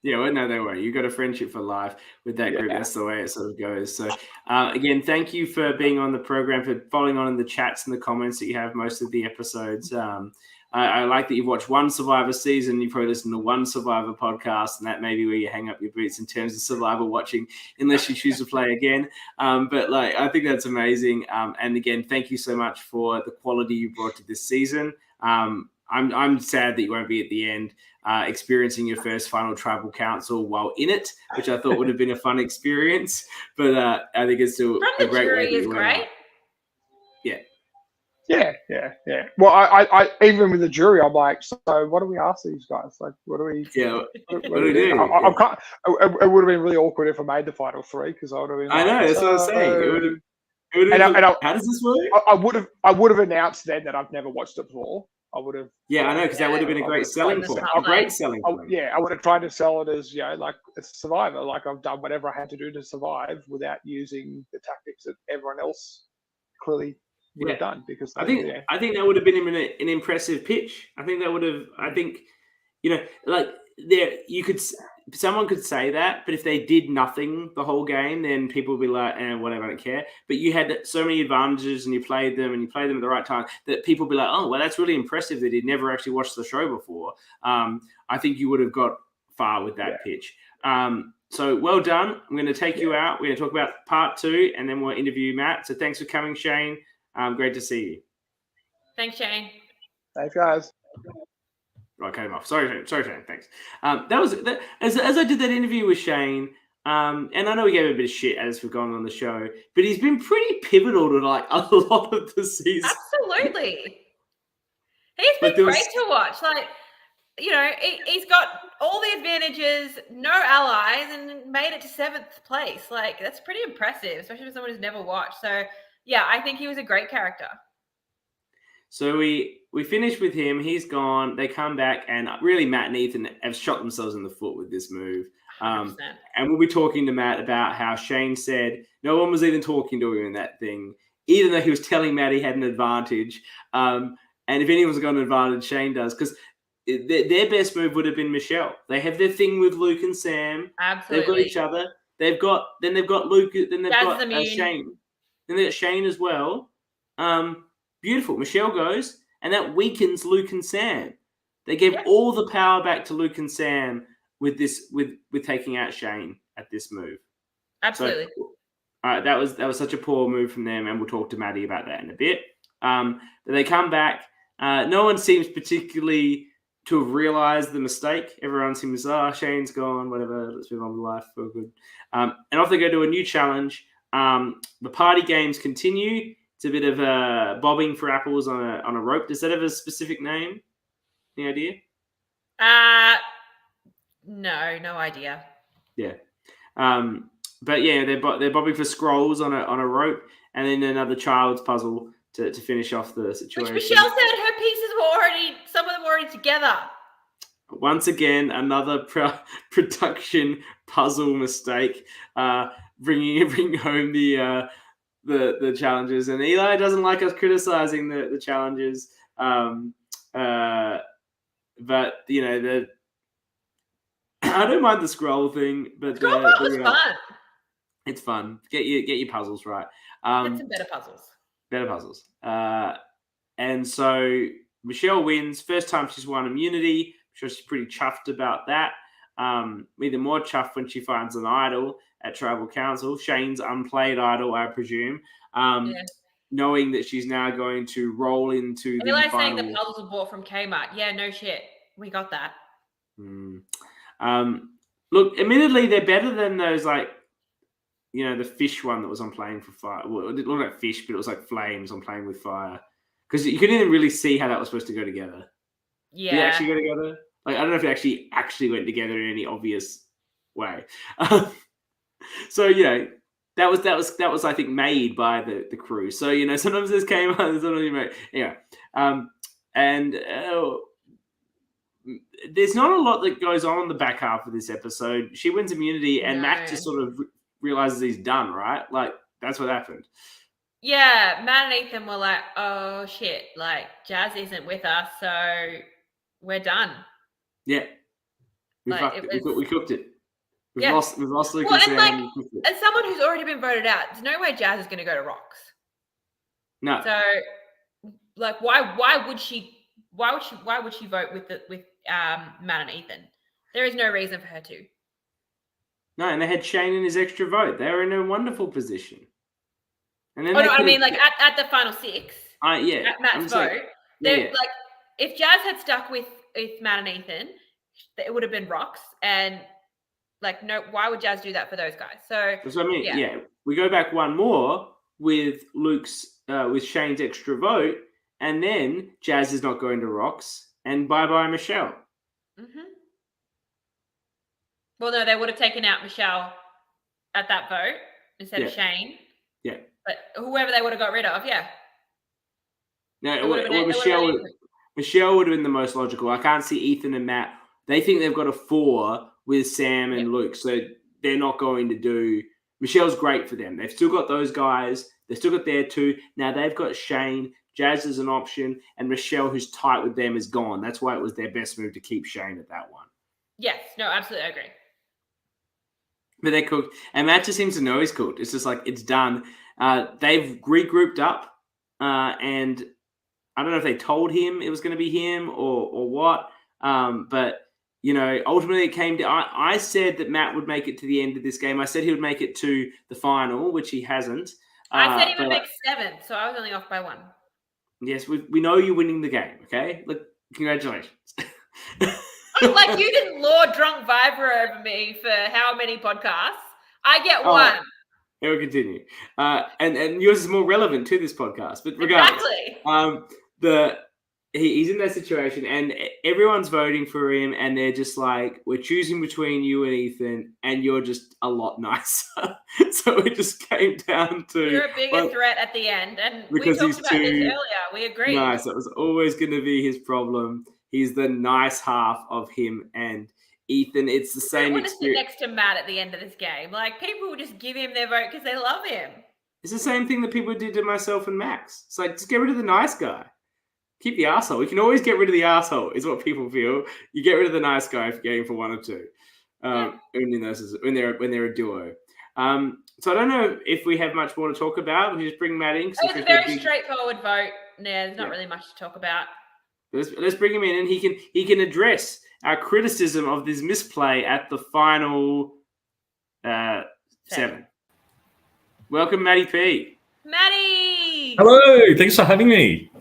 Well, no, they won't. You've got a friendship for life with that group. That's the way it sort of goes. So, again, thank you for being on the program, for following on in the chats and the comments that you have most of the episodes. I like that you've watched one Survivor season. You've probably listened to one Survivor podcast, and that may be where you hang up your boots in terms of Survivor watching, unless you choose to play again. But like, I think that's amazing. And again, thank you so much for the quality you brought to this season. I'm sad that you won't be at the end experiencing your first final tribal council while in it, which I thought would have been a fun experience. But I think it's still From a the great way jury that is you went great. out. Yeah. Yeah. Well, I even with the jury, I'm like, so what do we ask these guys? Like, what do we? Yeah. What do we do? It would have been really awkward if I made the final three because I would have been. I know. That's what I was saying. It would have. How does this work? I would have announced then that I've never watched it before. I would have. Yeah, I know, because that would have been a great selling point. A great selling point. I would have tried to sell it as, like a survivor. Like I've done whatever I had to do to survive without using the tactics that everyone else clearly would have done. Because I think that would have been an impressive pitch. I think that would have. I think, like someone could say that, but if they did nothing the whole game, then people would be like, whatever, I don't care. But you had so many advantages and you played them at the right time that people would be like, oh, well, that's really impressive that he'd never actually watched the show before. I think you would have got far with that pitch. So well done. I'm going to take you out. We're going to talk about part 2 and then we'll interview Matt. So thanks for coming, Shane. Great to see you. Thanks, Shane. Thanks, guys. I cut him off. Sorry, Shane. Thanks. That was as I did that interview with Shane, and I know we gave him a bit of shit as we've gone on the show, but he's been pretty pivotal to like a lot of the season. Absolutely, he's been great to watch. Like, he's got all the advantages, no allies, and made it to 7th place. Like, that's pretty impressive, especially for someone who's never watched. So, yeah, I think he was a great character. So we finished with him. He's gone. They come back, and really Matt and Ethan have shot themselves in the foot with this move. And we'll be talking to Matt about how Shane said no one was even talking to him in that thing, even though he was telling Matt he had an advantage. And if anyone's got an advantage, Shane does, because their best move would have been Michelle. They have their thing with Luke and Sam. Absolutely, they've got each other. They've got Luke. Then they've got Shane. Then they've got Shane as well. Beautiful. Michelle goes, and that weakens Luke and Sam. They gave all the power back to Luke and Sam with this, with taking out Shane at this move. Absolutely. So, that was such a poor move from them, and we'll talk to Maddie about that in a bit. But they come back. No one seems particularly to have realised the mistake. Everyone seems, Shane's gone, whatever. Let's move on with life. We're good. And off they go to a new challenge. The party games continue. It's a bit of bobbing for apples on a rope. Does that have a specific name? Any idea? No idea. Yeah. But yeah, they're bobbing for scrolls on a rope, and then another child's puzzle to finish off the situation. Which Michelle said her pieces were some of them were already together. Once again, another production puzzle mistake, bringing home the challenges, and Eli doesn't like us criticizing the challenges. But I don't mind the scroll thing, but scroll puzzle's fun. It's fun. Get your puzzles right. Get some better puzzles. And so Michelle wins. First time she's won immunity. She's pretty chuffed about that. Even more chuffed when she finds an idol at Tribal Council. Shane's unplayed idol, I presume. Knowing that she's now going to roll into the final. Saying the puzzles were bought from Kmart. Yeah, no shit. We got that. Look, admittedly, they're better than those, like, the fish one that was on Playing for Fire. Well, it didn't look like fish, but it was like flames on Playing with Fire. Because you couldn't even really see how that was supposed to go together. Yeah. Did it actually go together? Like, I don't know if it actually went together in any obvious way. So, that was I think made by the crew. So, sometimes this came out, sometimes you made. Yeah. There's not a lot that goes on in the back half of this episode. She wins immunity, and Matt just sort of realizes he's done, right? Like, that's what happened. Yeah, Matt and Ethan were like, oh, shit, like, Jazz isn't with us, so we're done. Yeah. We cooked it. We've lost Luke and Sam. Like, as someone who's already been voted out, there's no way Jazz is going to go to Rocks. No. So, like, why would she vote with Matt and Ethan? There is no reason for her to. No, and they had Shane in his extra vote. They were in a wonderful position. And then I mean, like at the final 6. Yeah. At Matt's vote, like if Jazz had stuck with Matt and Ethan, it would have been rocks. And like, no, why would Jazz do that for those guys? So That's what I mean. Yeah. We go back one more with with Shane's extra vote, and then Jazz is not going to rocks, and bye Michelle. Mm-hmm. Well, no, they would have taken out Michelle at that vote instead of Shane. Yeah. But whoever they would have got rid of, No, Michelle would have been the most logical. I can't see Ethan and Matt. They think they've got a 4 with Sam and Luke, so they're not going to do. Michelle's great for them. They've still got those guys. They've still got their 2. Now they've got Shane. Jazz is an option, and Michelle, who's tight with them, is gone. That's why it was their best move to keep Shane at that one. Yes, no, absolutely, I agree. But they're cooked, and Matt just seems to know he's cooked. It's just like it's done. They've regrouped up, and I don't know if they told him it was going to be him or what. But ultimately it came to. I said that Matt would make it to the end of this game. I said he would make it to the final, which he hasn't. I said he would make 7th, so I was only off by 1. Yes, we know you're winning the game. Okay, look, congratulations. Like you didn't lord drunk Viber over me for how many podcasts? I get 1. It will continue. And yours is more relevant to this podcast. But regardless, exactly. He's in that situation, and everyone's voting for him, and they're just like, we're choosing between you and Ethan, and you're just a lot nicer. So it just came down to you're a bigger threat at the end, and we talked about this earlier. We agree. Nice. That was always going to be his problem. He's the nice half of him and Ethan. It's the same experience. Sit next to Matt at the end of this game. Like people will just give him their vote because they love him. It's the same thing that people did to myself and Max. It's like, just get rid of the nice guy. Keep the arsehole. We can always get rid of the arsehole, is what people feel. You get rid of the nice guy if you're going for 1 or 2. When they're a duo. So I don't know if we have much more to talk about. We just bring Matt in. It's a very straightforward vote. There's not really much to talk about. Let's bring him in, and he can address our criticism of this misplay at the final 7. Welcome, Matty P. Matty! Hello, thanks for having me.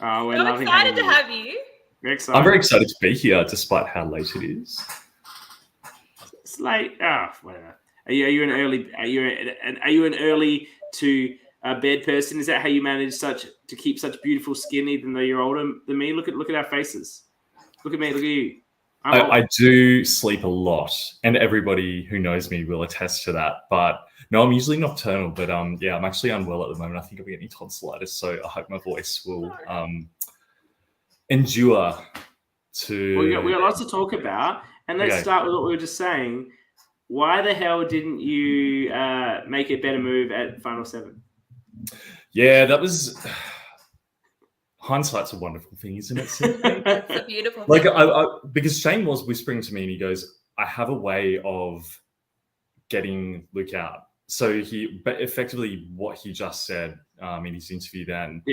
Oh, we're so excited to have you. We're excited. I'm very excited to be here, despite how late it is. It's late. Whatever. Are you an early to bed person? Is that how you manage to keep such beautiful skin, even though you're older than me? Look at our faces. Look at me. Look at you. I do sleep a lot, and everybody who knows me will attest to that. But no, I'm usually nocturnal. But I'm actually unwell at the moment. I think I'm getting tonsillitis, so I hope my voice will endure to. Well, we got lots to talk about, and let's start with what we were just saying. Why the hell didn't you make a better move at Final 7? Yeah, that was. Hindsight's a wonderful thing, isn't it? It's a beautiful thing. Like, I because Shane was whispering to me, and he goes, "I have a way of getting Luke out." So but effectively, what he just said in his interview, then,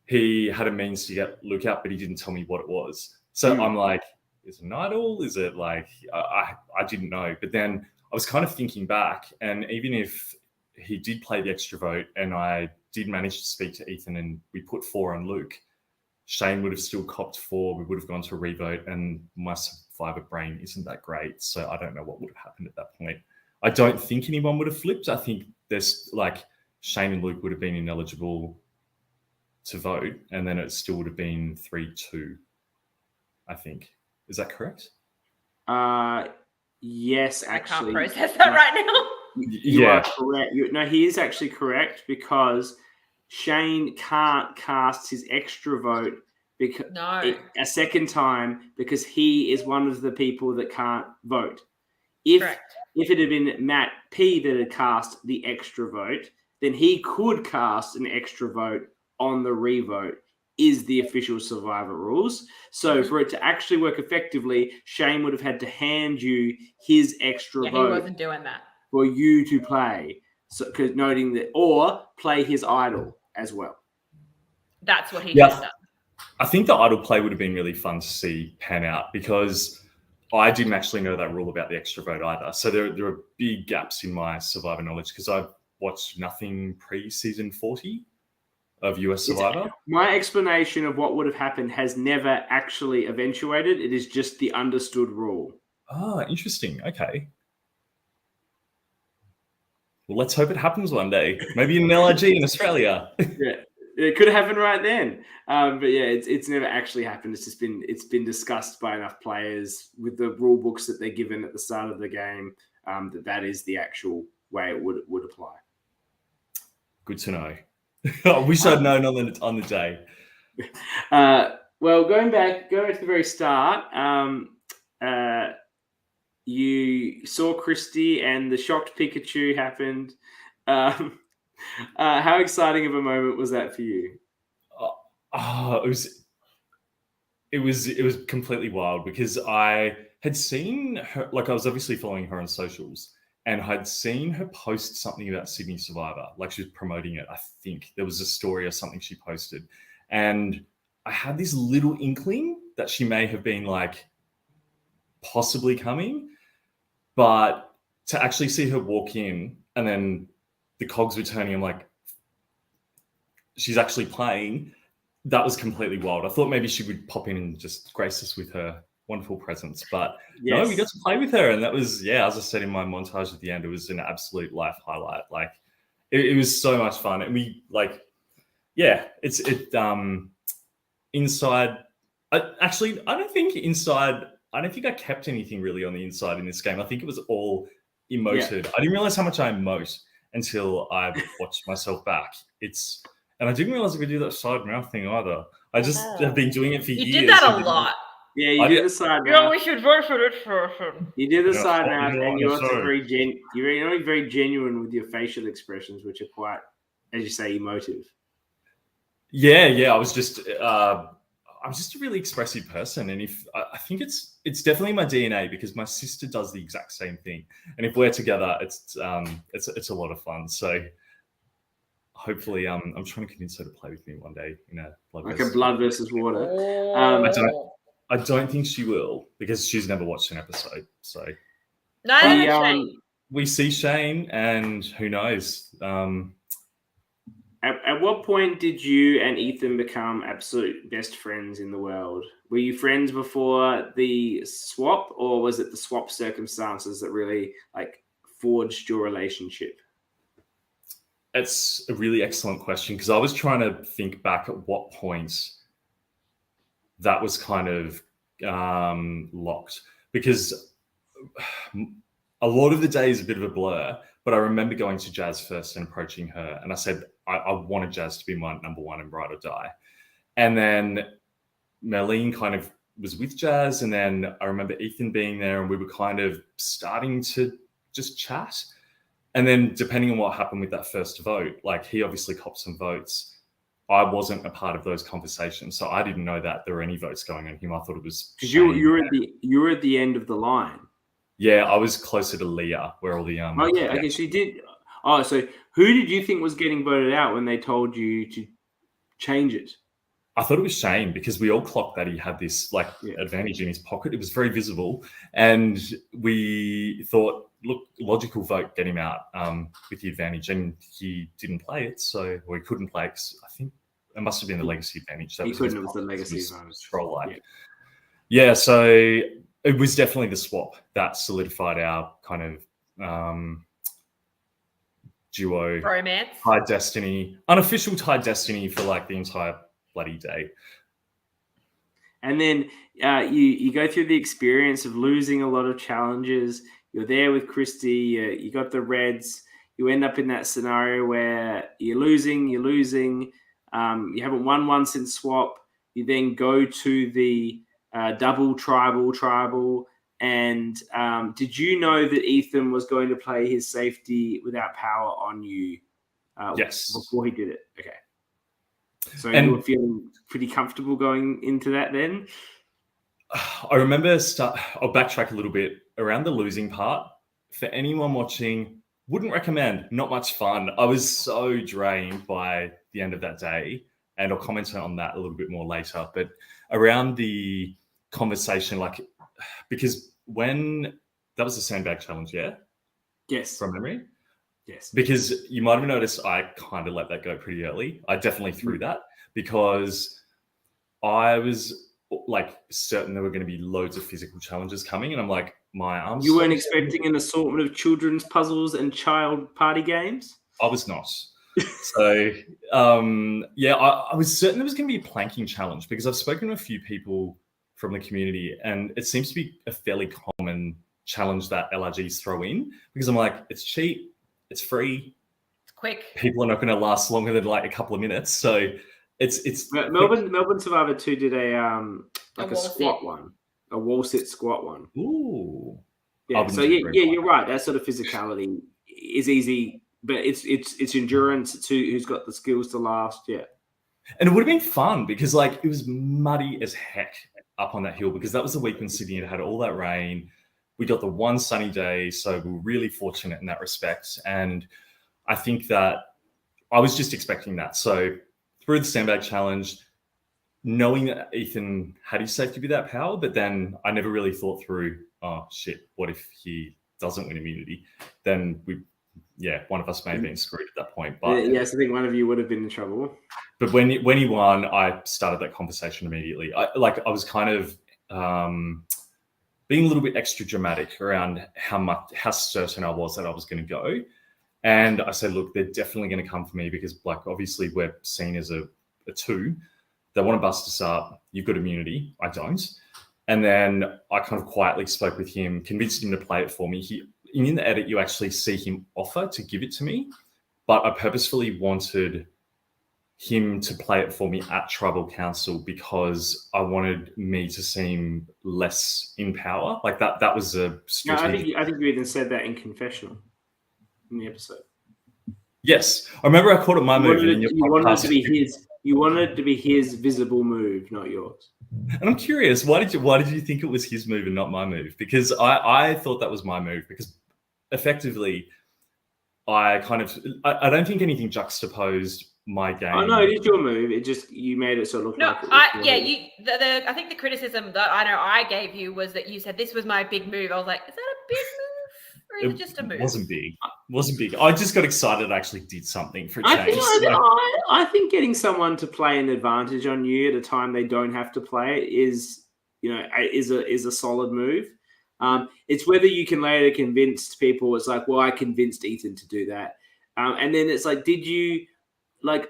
he had a means to get Luke out, but he didn't tell me what it was. So I'm like, is it an idol? Is it like I didn't know? But then I was kind of thinking back, and even if he did play the extra vote, and I did manage to speak to Ethan and we put 4 on Luke, Shane would have still copped 4. We would have gone to a revote, and my survivor brain isn't that great. So I don't know what would have happened at that point. I don't think anyone would have flipped. I think there's like Shane and Luke would have been ineligible to vote, and then it still would have been 3-2, I think. Is that correct? Yes, actually. I can't process that right now. You are correct. He is actually correct, because Shane can't cast his extra vote a second time, because he is one of the people that can't vote. If it had been Matt P that had cast the extra vote, then he could cast an extra vote on the revote, is the official Survivor rules. So for it to actually work effectively, Shane would have had to hand you his extra vote. He wasn't doing that. For you to play, because noting that, or play his idol as well. That's what he just done. I think the idol play would have been really fun to see pan out, because I didn't actually know that rule about the extra vote either. So there are big gaps in my Survivor knowledge, because I've watched nothing pre-season 40 of US Survivor. My explanation of what would have happened has never actually eventuated. It is just the understood rule. Ah, interesting. Okay. Well, let's hope it happens one day. Maybe in an LRG in Australia. Yeah, it could have happened right then. But yeah, it's never actually happened. It's been discussed by enough players with the rule books that they're given at the start of the game that is the actual way it would apply. Good to know. I wish I'd known on the day. Well, going back to the very start, you saw Christy and the shocked Pikachu happened. How exciting of a moment was that for you? It was completely wild because I had seen her, like I was obviously following her on socials, and I'd seen her post something about Sydney Survivor, like she was promoting it. I think there was a story or something she posted, and I had this little inkling that she may have been like possibly coming, but to actually see her walk in and then the cogs were turning, I'm like, she's actually playing. That was completely wild. I thought maybe she would pop in and just grace us with her wonderful presence, but no, we got to play with her, and that was, as I said in my montage at the end, it was an absolute life highlight. Like it was so much fun, and we inside. I don't think I kept anything really on the inside in this game. I think it was all emoted. I didn't realize how much I emote until I watched myself back. And I didn't realize I could do that side mouth thing either. I just have been doing it for years. You did that a lot. Yeah, you did the side mouth. Yeah, we should vote for this person. You did the side mouth, and you're also you're very genuine with your facial expressions, which are quite, as you say, emotive. Yeah. I was just a really expressive person, and I think it's definitely my DNA because my sister does the exact same thing, and if we're together, it's a lot of fun. So hopefully, I'm trying to convince her to play with me one day in a blood versus water. I don't think she will because she's never watched an episode. So we see Shane, and who knows. At what point did you and Ethan become absolute best friends in the world? Were you friends before the swap, or was it the swap circumstances that really forged your relationship? It's a really excellent question because I was trying to think back at what point that was kind of locked, because a lot of the day is a bit of a blur, but I remember going to Jazz first and approaching her, and I said, I wanted Jazz to be my number one in Ride or Die. And then Marlene kind of was with Jazz, and then I remember Ethan being there, and we were kind of starting to just chat. And then depending on what happened with that first vote, he obviously copped some votes. I wasn't a part of those conversations, so I didn't know that there were any votes going on him. I thought it was because you were at the end of the line. Yeah, I was closer to Leah, where all the okay, so you did. Oh, so who did you think was getting voted out when they told you to change it? I thought it was Shane because we all clocked that he had this advantage in his pocket. It was very visible, and we thought, look, logical vote, get him out with the advantage, and he didn't play it, he couldn't play it. I think it must have been the legacy advantage. He couldn't. It was the legacy advantage. So it was definitely the swap that solidified our kind of duo romance, Tide Destiny, unofficial Tide Destiny for the entire bloody day. And then you go through the experience of losing a lot of challenges. You're there with Christy. You got the Reds. You end up in that scenario where you're losing. You haven't won one since swap. You then go to the double tribal. And did you know that Ethan was going to play his safety without power on you? Yes. Before he did it. Okay. So you were feeling pretty comfortable going into that then? I remember I'll backtrack a little bit around the losing part. For anyone watching, wouldn't recommend. Not much fun. I was so drained by the end of that day, and I'll comment on that a little bit more later. But around the conversation, because when that was the sandbag challenge, yeah? Yes. From memory? Yes. Because you might have noticed I kind of let that go pretty early. I definitely threw that because I was like certain there were going to be loads of physical challenges coming, and I'm like, my arms. You weren't expecting an assortment of children's puzzles and child party games? I was not. So, yeah, I was certain there was going to be a planking challenge because I've spoken to a few people from the community, and it seems to be a fairly common challenge that LRGs throw in because I'm like, it's cheap, it's free, It's quick. people are not going to last longer than like a couple of minutes, so it's Melbourne Survivor 2 did a like a wall squat sit. one, a wall sit squat one. Ooh. I Yeah, wouldn't so agree with you're right. That sort of physicality is easy, but it's endurance. It's who's got the skills to last. Yeah, And it would have been fun because like it was muddy as heck up on that hill because that was the week when Sydney had all that rain. We got the one sunny day, so we were really fortunate in that respect. And I think that I was just expecting that. So through the sandbag challenge, knowing that Ethan had his safety with that power, but then I never really thought through, oh shit, what if he doesn't win immunity? Then one of us may have been screwed at that point. But yes, I think one of you would have been in trouble. But when he won, I started that conversation immediately. I was kind of being a little bit extra dramatic around how certain I was that I was going to go. And I said, look, they're definitely going to come for me because like obviously we're seen as a two. They want to bust us up. You've got immunity. I don't. And then I kind of quietly spoke with him, convinced him to play it for me. In the edit, you actually see him offer to give it to me, but I purposefully wanted him to play it for me at Tribal Council because I wanted me to seem less in power. Like that was a strategic. No, I think you even said that in confessional in the episode. Yes, I remember I called it my move. You wanted it to be his visible move, not yours. And I'm curious, why did you think it was his move and not my move? Because I thought that was my move because effectively I don't think anything juxtaposed my game. Oh no, it is your move. It just you made it sort of look No, like it was I think the criticism that I gave you was that you said this was my big move. I was like, is that a big move or is it just a move? It wasn't big. I just got excited. I actually did something for a change. I think getting someone to play an advantage on you at a time they don't have to play it is a solid move. It's whether you can later convince people. It's like, well, I convinced Ethan to do that, and then it's like, did you? Like,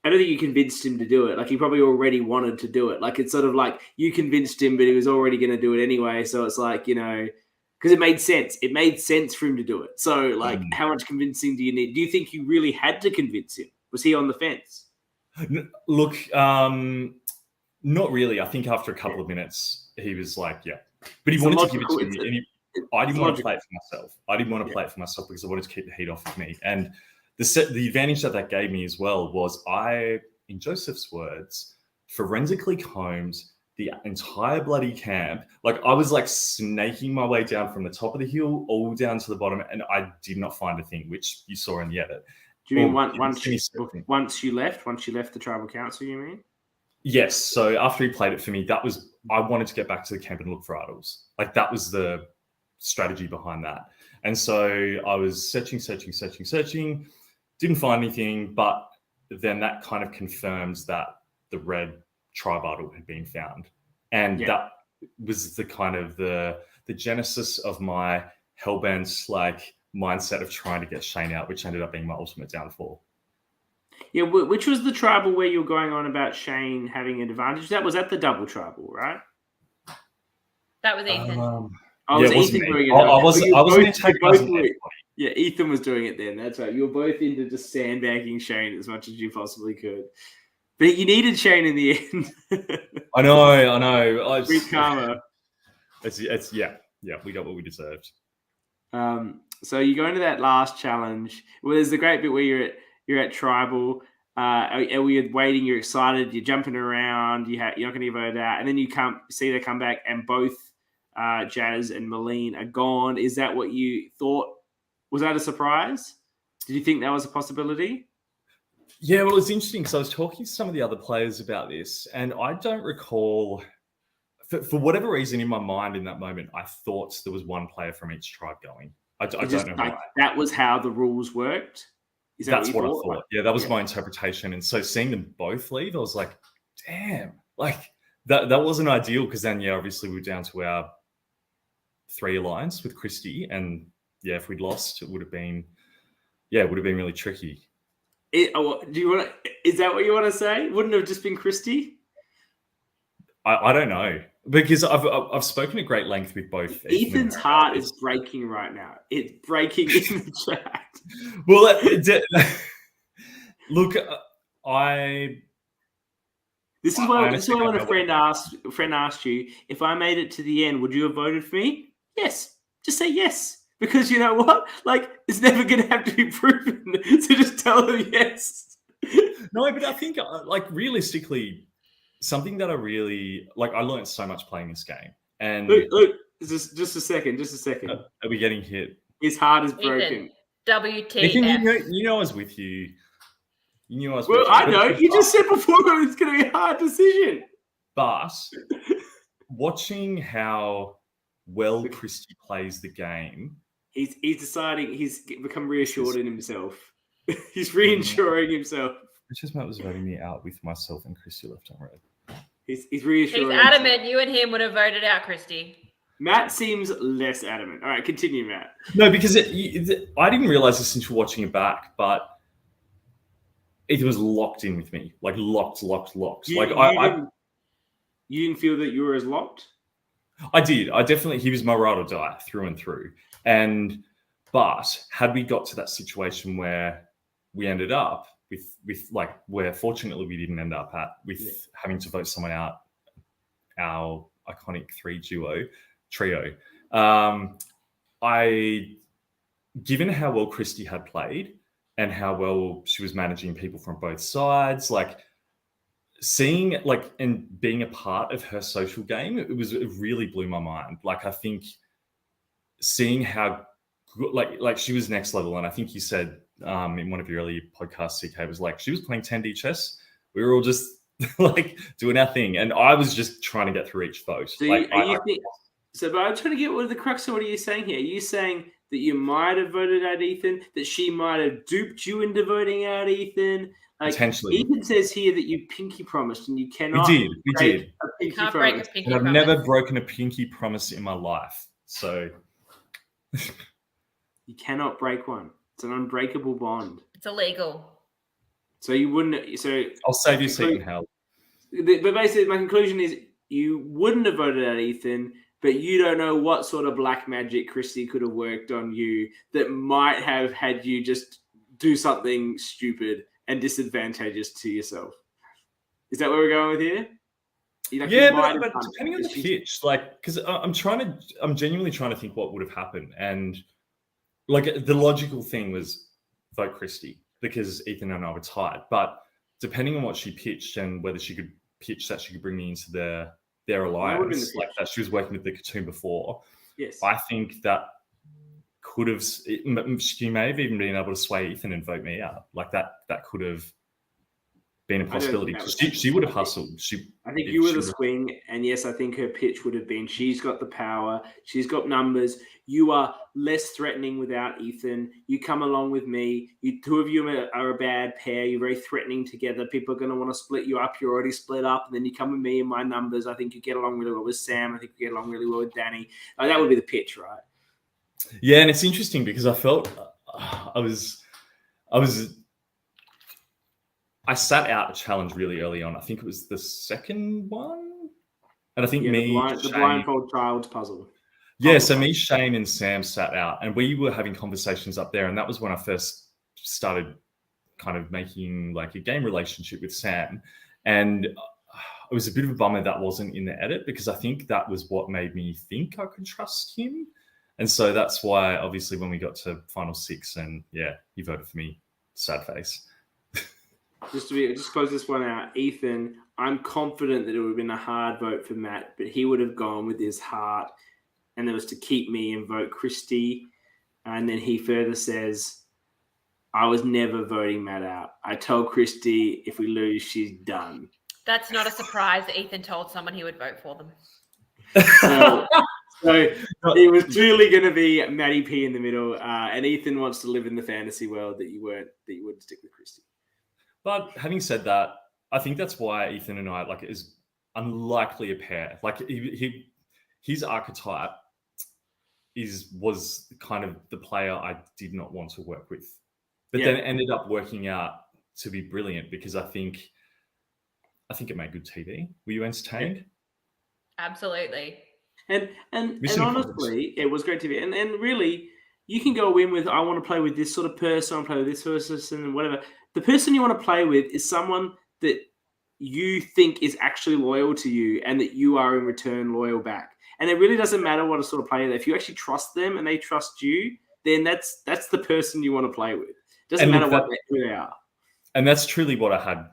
I don't think you convinced him to do it. Like, he probably already wanted to do it. Like, it's sort of like you convinced him, but he was already going to do it anyway. So it's like, because it made sense. It made sense for him to do it. So, like, how much convincing do you need? Do you think you really had to convince him? Was he on the fence? Look, not really. I think after a couple of minutes, he was like, yeah. But he wanted to give it to me. I didn't want to play it for myself. I didn't want to play it for myself because I wanted to keep the heat off of me. And the advantage that gave me as well was I, in Joseph's words, forensically combed the entire bloody camp. Like I was like snaking my way down from the top of the hill all down to the bottom, and I did not find a thing, which you saw in the edit. Do you mean once you left the Tribal Council? You mean? Yes. So after he played it for me, I wanted to get back to the camp and look for idols. Like that was the strategy behind that. And so I was searching. Didn't find anything, but then that kind of confirms that the red tribe idol had been found. And that was the kind of the genesis of my hellbent like mindset of trying to get Shane out, which ended up being my ultimate downfall. Yeah, which was the tribal where you were going on about Shane having an advantage? That was at the double tribal, right? That was Ethan. Ethan doing it. I wasn't antagonizing anybody. Yeah, Ethan was doing it then. That's right. You were both into just sandbagging Shane as much as you possibly could. But you needed Shane in the end. I know. Free karma. It's we got what we deserved. So you go into that last challenge. Well, there's the great bit where you're at tribal. You're waiting. You're excited. You're jumping around. You're not going to get voted out, and then you see they come back, and both Jazz and Malene are gone. Is that what you thought? Was that a surprise? Did you think that was a possibility? Yeah, well, it's interesting because I was talking to some of the other players about this, and I don't recall, for whatever reason in my mind in that moment, I thought there was one player from each tribe going. I don't know why. That was how the rules worked. Is that That's what I thought? thought. Yeah, that was my interpretation. And so seeing them both leave, I was like, damn, like that wasn't ideal, because then, obviously we were down to our 3 alliance with Christy. And if we'd lost, it would have been really tricky. Is that what you want to say? Wouldn't it have just been Christy? I don't know, because I've spoken at great length with both. Ethan's heart is breaking right now. It's breaking in the chat. Well, look, This is why when a friend asked you, if I made it to the end, would you have voted for me? Yes. Just say yes. Because you know what? Like, it's never going to have to be proven. So just tell them yes. No, but I think, like, realistically, something that I really like, I learned so much playing this game. And look, just a second. Are we getting hit? His heart is broken. WTF. You know I was with you. You knew I was well, with you. I know. You just said before that it's going to be a hard decision. But watching how well Christy plays the game, he's deciding, he's become reassured in himself. He's reassuring himself. Richard's Matt was voting me out with myself and Christy left on red. He's reassuring. He's adamant you and him would have voted out Christy. Matt seems less adamant. All right, continue, Matt. No, because I didn't realize this until watching it back, but it was locked in with me, like locked. You didn't feel that you were as locked? I did. He was my ride or die through and through. But had we got to that situation where we ended up with like, where fortunately we didn't end up at, with having to vote someone out, our iconic trio. Given how well Christy had played and how well she was managing people from both sides, like seeing like and being a part of her social game, it really blew my mind. Like, I think seeing how good, like she was next level. And I think you said in one of your earlier podcasts, CK, was like, she was playing 10D chess. We were all just like doing our thing. And I was just trying to get through each vote. So but I'm trying to get what the crux of what are you saying here? Are you saying that you might have voted out Ethan, that she might have duped you into voting out Ethan? Like, potentially. Ethan says here that you pinky promised and you cannot. We did. You can't break a pinky promise. I've never broken a pinky promise in my life. So you cannot break one. It's an unbreakable bond. It's illegal. So you wouldn't. So I'll save you seat in hell. But basically, my conclusion is you wouldn't have voted out Ethan, but you don't know what sort of black magic Christy could have worked on you that might have had you just do something stupid and disadvantageous to yourself. Is that where we're going with here? But depending on the pitch, like, because I'm genuinely trying to think what would have happened, and like the logical thing was vote Christy because Ethan and I were tied. But depending on what she pitched and whether she could pitch that she could bring me into their alliance, like that she was working with the Katoon before. Yes, I think that could have. She may have even been able to sway Ethan and vote me out. Like that could have been a possibility. She would have hustled. I think you were the swing, and yes, I think her pitch would have been, she's got the power, she's got numbers. You are less threatening without Ethan. You come along with me. You two of you are a bad pair. You're very threatening together. People are going to want to split you up. You're already split up, and then you come with me and my numbers. I think you get along really well with Sam. I think you get along really well with Danny. That would be the pitch, right? Yeah, and it's interesting because I felt I sat out a challenge really early on. I think it was the second one. And I think the blindfold child's puzzle. Yeah, so me, Shane, and Sam sat out, and we were having conversations up there. And that was when I first started kind of making like a game relationship with Sam. And it was a bit of a bummer that wasn't in the edit, because I think that was what made me think I could trust him. And so that's why, obviously, when we got to final 6 and he voted for me, sad face. Just close this one out. Ethan, I'm confident that it would have been a hard vote for Matt, but he would have gone with his heart, and it was to keep me and vote Christy. And then he further says, I was never voting Matt out. I told Christy if we lose, she's done. That's not a surprise that Ethan told someone he would vote for them. So it was clearly going to be Matty P in the middle, and Ethan wants to live in the fantasy world that you would stick with Christy. But having said that, I think that's why Ethan and I is unlikely a pair. Like his archetype was kind of the player I did not want to work with, but then it ended up working out to be brilliant because I think it made good TV. Were you entertained? Yeah. Absolutely. And honestly, it was great TV. And really, you can go in with, I want to play with this sort of person, I want to play with this person, and whatever. The person you want to play with is someone that you think is actually loyal to you and that you are in return loyal back. And it really doesn't matter what a sort of player they're. If you actually trust them and they trust you, then that's the person you want to play with. It doesn't matter who they are. And that's truly what I had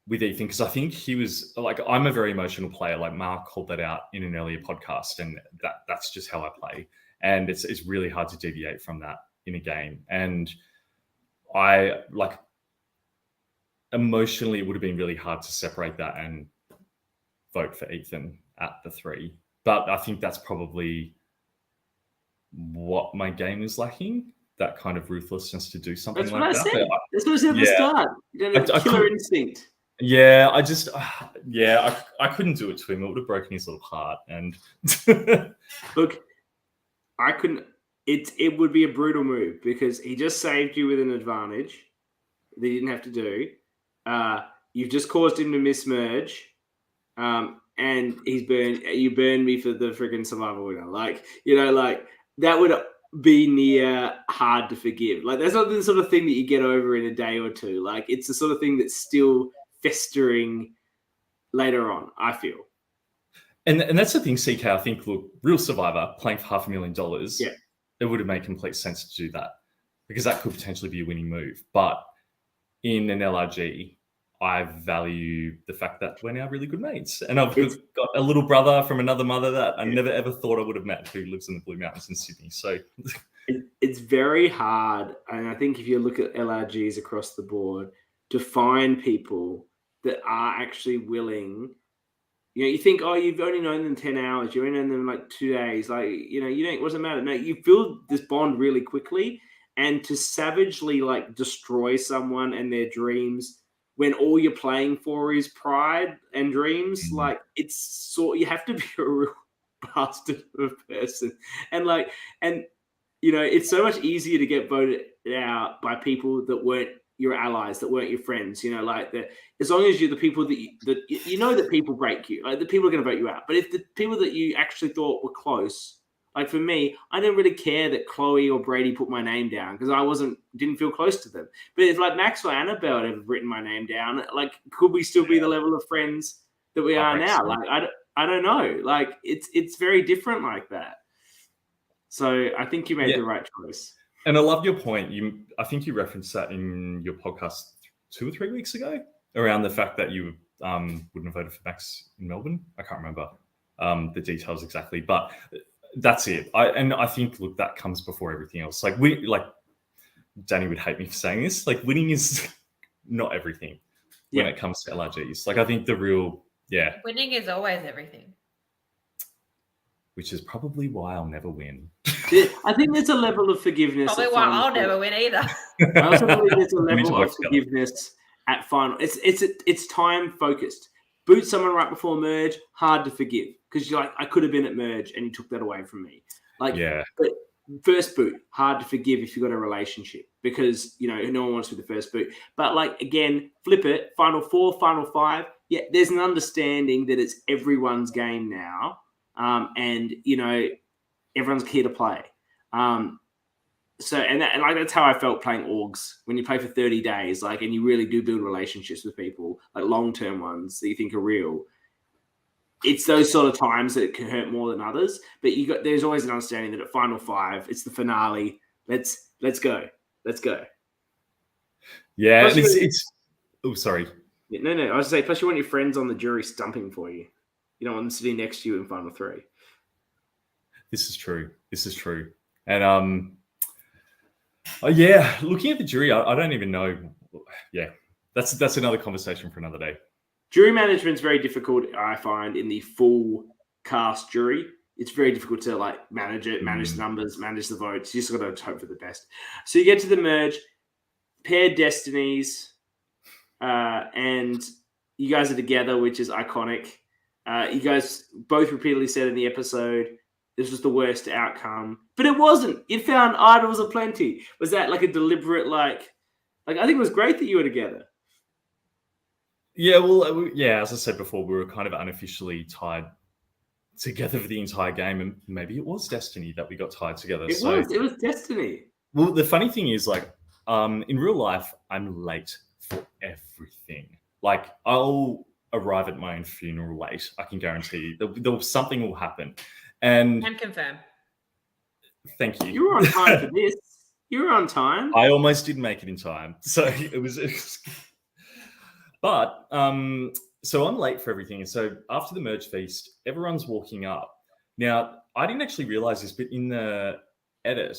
with Ethan, because I think he was like, I'm a very emotional player. Like Mark called that out in an earlier podcast, and that's just how I play. And it's really hard to deviate from that in a game. And I emotionally, it would have been really hard to separate that and vote for Ethan at the 3. But I think that's probably what my game is lacking, that kind of ruthlessness to do something like that. That's what I said at the start. You don't have killer instinct. Yeah, I couldn't do it to him. It would have broken his little heart. And look, I couldn't. It would be a brutal move because he just saved you with an advantage that you didn't have to do. You've just caused him to mismerge, and you burned me for the freaking survival winner. That would be near hard to forgive. Like, that's not the sort of thing that you get over in a day or two. Like, it's the sort of thing that's still festering later on, I feel. And that's the thing, CK. I think, look, real Survivor playing for $500,000, it would have made complete sense to do that because that could potentially be a winning move. But in an LRG, I value the fact that we're now really good mates. And I've got a little brother from another mother that I never ever thought I would have met who lives in the Blue Mountains in Sydney. So it's very hard. And I think if you look at LRGs across the board, to find people that are actually willing, you think, oh, you've only known them 10 hours, you've only known them like 2 days. It doesn't matter. No, you build this bond really quickly. And to savagely destroy someone and their dreams when all you're playing for is pride and dreams, you have to be a real bastard of a person. And it's so much easier to get voted out by people that weren't your allies, that weren't your friends. As long as you're the people that people break you, the people are going to vote you out. But if the people that you actually thought were close, like for me, I didn't really care that Chloe or Brady put my name down because I didn't feel close to them. But if Max or Annabelle had ever written my name down, could we still be the level of friends that we are now? I don't know. It's very different like that. So I think you made the right choice. And I love your point. I think you referenced that in your podcast 2 or 3 weeks ago around the fact that you wouldn't have voted for Max in Melbourne. I can't remember the details exactly, but that's it. I think, look, that comes before everything else. Danny would hate me for saying this. Winning is not everything when it comes to LRGs. I think the real, winning is always everything. Which is probably why I'll never win. I think there's a level of forgiveness. Probably why I'll never win either. I also believe there's a level of forgiveness at final. It's time focused. Boot someone right before merge, hard to forgive because you're I could have been at merge and you took that away from me. But first boot, hard to forgive if you've got a relationship because no one wants to be the first boot. But again, flip it, final 4, final 5. Yeah, there's an understanding that it's everyone's game now. And everyone's here to play. That's how I felt playing orgs when you play for 30 days, and you really do build relationships with people, long-term ones that you think are real. It's those sort of times that can hurt more than others, but there's always an understanding that at final 5, it's the finale. Let's go. Yeah. Oh, sorry. No. I was saying, plus you want your friends on the jury stumping for you. You don't want them sitting next to you in final 3. This is true. And looking at the jury, I don't even know. Yeah, that's another conversation for another day. Jury management is very difficult, I find, in the full cast jury it's very difficult to like manage it, manage the numbers, manage the votes. You just got to hope for the best. So you get to the merge, paired destinies, and you guys are together, which is iconic. You guys both repeatedly said in the episode this was the worst outcome, but it wasn't. You found idols aplenty. Was that like a deliberate like I think it was great that you were together. Yeah, well, yeah, as I said before, we were kind of unofficially tied together for the entire game, and maybe it was destiny that we got tied together. It was destiny. Well, the funny thing is, like, in real life, I'm late for everything. Like, I'll arrive at my own funeral late. I can guarantee you. Something will happen. And Can confirm. Thank you. You were on time for this. You were on time. I almost didn't make it in time. So it was but so I'm late for everything. And so after the merge feast, everyone's walking up. Now, I didn't actually realize this, but in the edit,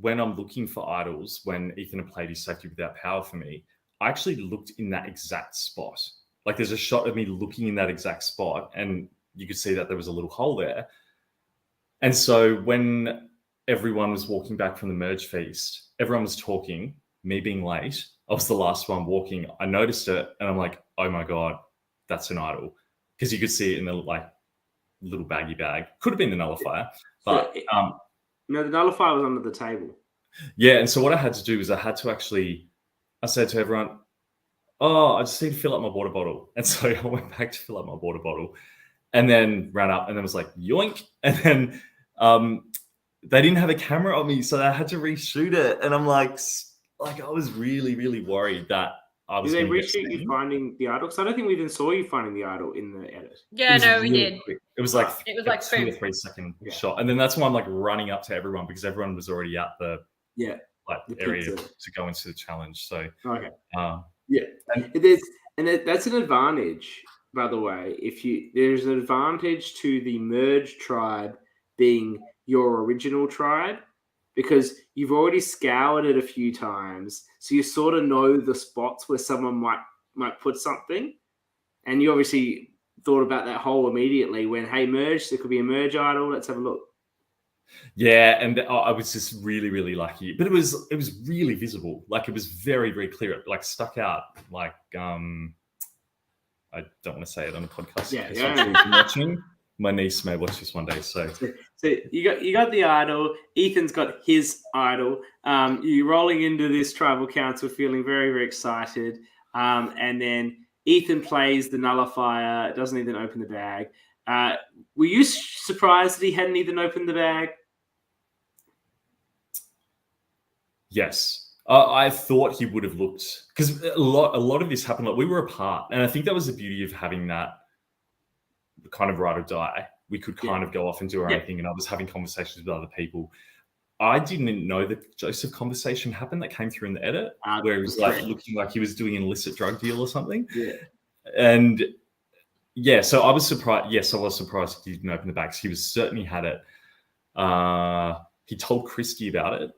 when I'm looking for idols, when Ethan had played his safety without power for me, I actually looked in that exact spot. Like there's a shot of me looking in that exact spot, and you could see that there was a little hole there. And so when everyone was walking back from the merge feast, everyone was talking, me being late, I was the last one walking. I noticed it and I'm like, oh my God, that's an idol. Because you could see it in the like little baggy bag. Could have been the nullifier. But no, the nullifier was under the table. Yeah, and so what I had to do is I said to everyone, oh, I just need to fill up my water bottle. And so I went back to fill up my water bottle and then ran up and then was like, yoink. And then they didn't have a camera on me, so I had to reshoot it. And I'm like I was really, really worried that I was. Did they reshoot you finding the idol? Because I don't think we even saw you finding the idol in the edit. Yeah, no, we did. Quick. It was like a 2 or 3 second shot, and then that's why I'm like running up to everyone because everyone was already at the area to go into the challenge. So okay, and that's an advantage, by the way. There's an advantage to the merge tribe being your original tribe, because you've already scoured it a few times, so you sort of know the spots where someone might put something, and you obviously thought about that hole immediately when, hey, merge, there could be a merge idol, let's have a look. Yeah, and I was just really, really lucky, but it was really visible, like it was very, very clear, it like stuck out, like I don't want to say it on a podcast. Yeah. Watching. My niece may watch this one day. So you got the idol. Ethan's got his idol. You're rolling into this tribal council feeling very, very excited. And then Ethan plays the nullifier, doesn't even open the bag. Were you surprised that he hadn't even opened the bag? Yes. I thought he would have looked, because a lot of this happened. Like we were apart, and I think that was the beauty of having that kind of ride or die. We could kind of go off and do our own thing, and I was having conversations with other people. I didn't know the Joseph conversation happened that came through in the edit, where it was like looking like he was doing an illicit drug deal or something. Yeah. And yeah, so I was surprised. Yes, I was surprised he didn't open the bags. He certainly had it. He told Christy about it.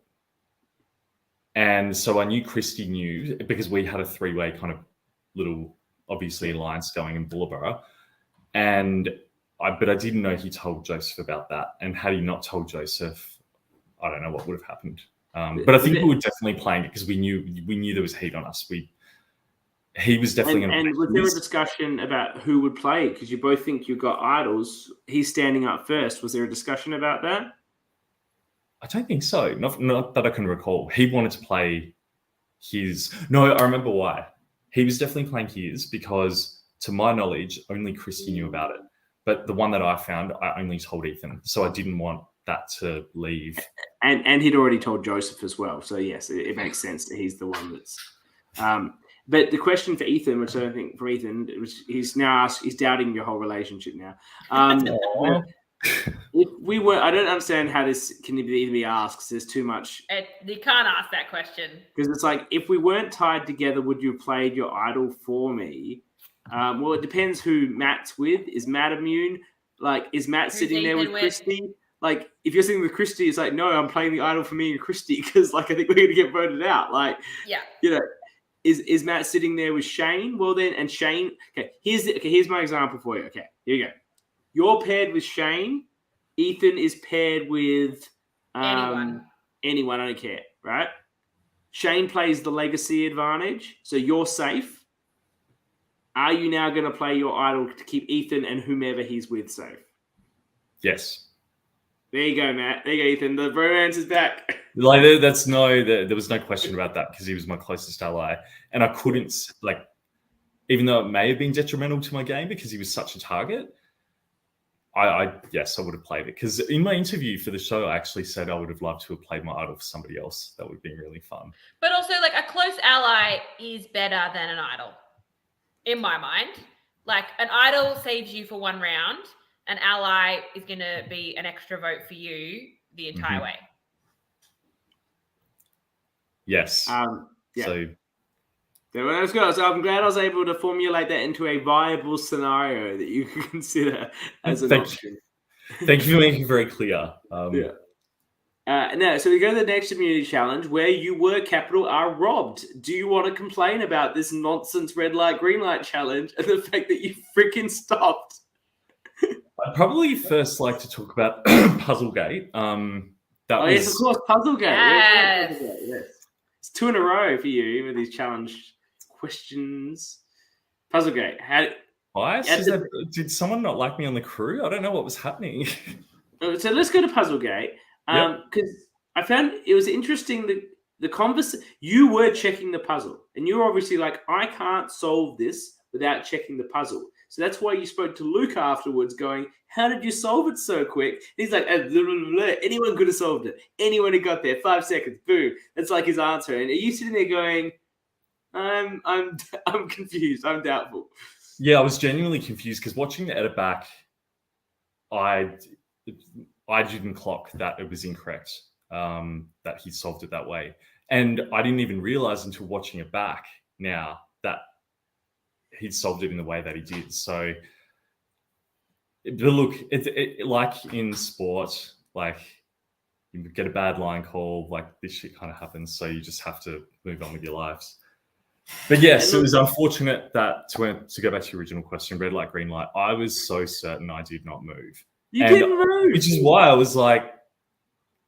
And so I knew Christy knew, because we had a 3-way kind of little, obviously, alliance going in Bullaborough. But I didn't know he told Joseph about that. And had he not told Joseph, I don't know what would have happened. But I think we were definitely playing it because we knew there was heat on us. He was definitely going to. And was there a discussion about who would play? Because you both think you've got idols. He's standing up first. Was there a discussion about that? I don't think so. Not that I can recall. He wanted to play his. No, I remember why. He was definitely playing his because, to my knowledge, only Christy knew about it. But the one that I found, I only told Ethan. So I didn't want that to leave. And he'd already told Joseph as well. So yes, it makes sense that he's the one that's. But the question for Ethan, which I don't think from Ethan, he's now asked, he's doubting your whole relationship now. If we were, I don't understand how this can even be asked. 'Cause there's too much. You can't ask that question. Because it's like, if we weren't tied together, would you have played your idol for me? Well, it depends who Matt's with. Is Matt immune? Like, is Matt sitting there with Christy? Like, if you're sitting with Christy, it's like, no, I'm playing the idol for me and Christy because, like, I think we're going to get voted out. Like, you know, is Matt sitting there with Shane? Well, then, and Shane. Okay, here's my example for you. Okay, here you go. You're paired with Shane. Ethan is paired with Anyone. anyone, I don't care, right? Shane plays the legacy advantage, so you're safe. Are you now going to play your idol to keep Ethan and whomever he's with safe? Yes. There you go, Matt. There you go, Ethan. The romance is back. Like there was no question about that because he was my closest ally, and I couldn't even though it may have been detrimental to my game because he was such a target. Yes, I would have played it because in my interview for the show, I actually said I would have loved to have played my idol for somebody else. That would have been really fun. But also, like, a close ally is better than an idol, in my mind. Like, an idol saves you for one round. An ally is going to be an extra vote for you the entire way. Yes. Yeah. So Let's go. So I'm glad I was able to formulate that into a viable scenario that you can consider as an option. Thank you for making it very clear. Now, so we go to the next community challenge where you were capital R robbed. Do you want to complain about this nonsense red light, green light challenge and the fact that you freaking stopped? I'd probably first like to talk about Puzzlegate. Yes, of course, Puzzlegate. Yes. Yes. It's 2 in a row for you with these challenge questions. Puzzlegate. Did someone not like me on the crew? I don't know what was happening. So let's go to Puzzlegate. Because I found it was interesting the conversation. You were checking the puzzle, and you were obviously like, I can't solve this without checking the puzzle. So that's why you spoke to Luke afterwards going, how did you solve it so quick? And he's like, anyone could have solved it. Anyone who got there, 5 seconds, boom. That's like his answer. And are you sitting there going, I'm confused. I'm doubtful. Yeah, I was genuinely confused because watching the edit back, I didn't clock that it was incorrect, that he solved it that way. And I didn't even realize until watching it back now that he'd solved it in the way that he did. So, but look, it like in sport, like you get a bad line call, like this shit kind of happens. So you just have to move on with your lives. But yes, it was unfortunate that to go back to your original question, red light, green light, I was so certain I did not move. You didn't move. Which is why I was like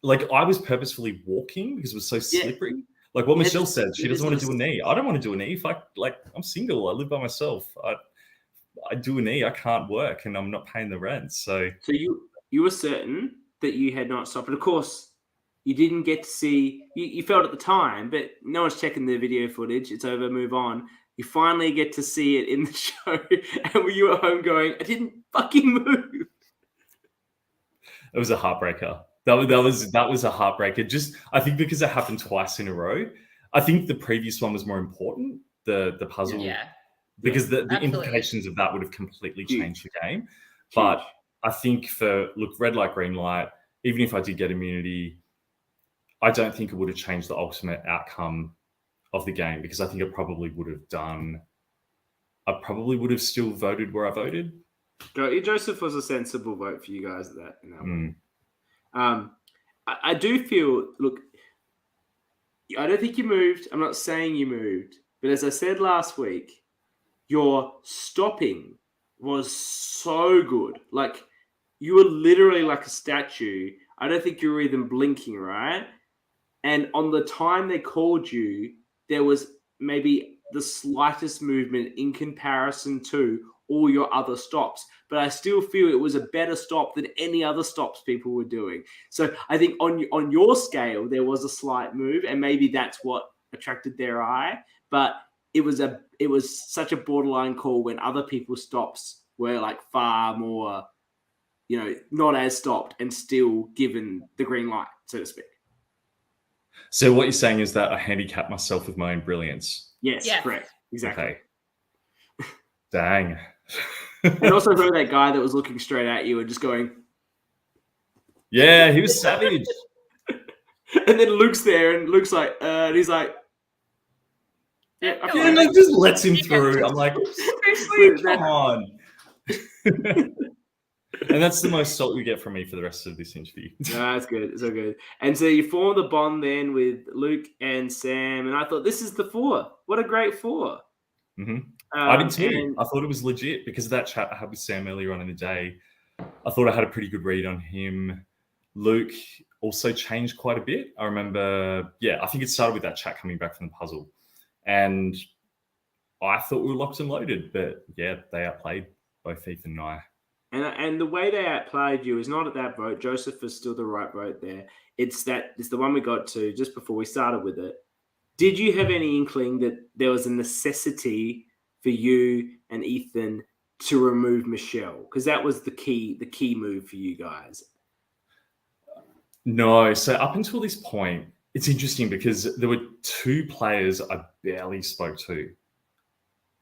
I was purposefully walking because it was so slippery. Yeah. Like what Michelle said, she doesn't want to do a knee. I don't want to do a knee. If I'm single, I live by myself. I do a knee, I can't work and I'm not paying the rent. So you were certain that you had not stopped. And of course, you didn't get to see, you felt at the time, but no one's checking the video footage. It's over, move on. You finally get to see it in the show. And you were home going, I didn't fucking move. It was a heartbreaker. That was a heartbreaker. Just I think because it happened twice in a row. I think the previous one was more important. The puzzle, because the implications of that would have completely changed the game. But I think red light, green light. Even if I did get immunity, I don't think it would have changed the ultimate outcome of the game because I think it probably would have done. I probably would have still voted where I voted. Joseph was a sensible vote for you guys in that one. I do feel, look, I don't think you moved. I'm not saying you moved. But as I said last week, your stopping was so good. Like, you were literally like a statue. I don't think you were even blinking, right? And on the time they called you, there was maybe the slightest movement in comparison to all your other stops. But I still feel it was a better stop than any other stops people were doing. So I think on your scale, there was a slight move, and maybe that's what attracted their eye. But it was such a borderline call when other people's stops were like far more, not as stopped and still given the green light, so to speak. So what you're saying is that I handicapped myself with my own brilliance. Yes. Correct. Exactly. Okay. Dang. And also for that guy that was looking straight at you and just going. Yeah, he was savage. And then Luke's there, and Luke's like, and he's like, yeah, and like just lets him through. I'm like, come on. And that's the most salt you get from me for the rest of this interview. No, that's good. It's so good. And so you formed the bond then with Luke and Sam, and I thought this is the 4. What a great 4. Mm-hmm. I did too. I thought it was legit because of that chat I had with Sam earlier on in the day. I thought I had a pretty good read on him. Luke also changed quite a bit. I remember, I think it started with that chat coming back from the puzzle. And I thought we were locked and loaded, but yeah, they outplayed both Ethan and I. And the way they outplayed you is not at that vote. Joseph was still the right vote there. It's the one we got to just before we started with it. Did you have any inkling that there was a necessity for you and Ethan to remove Michelle? Because that was the key move for you guys. No. So up until this point, it's interesting because there were two players I barely spoke to.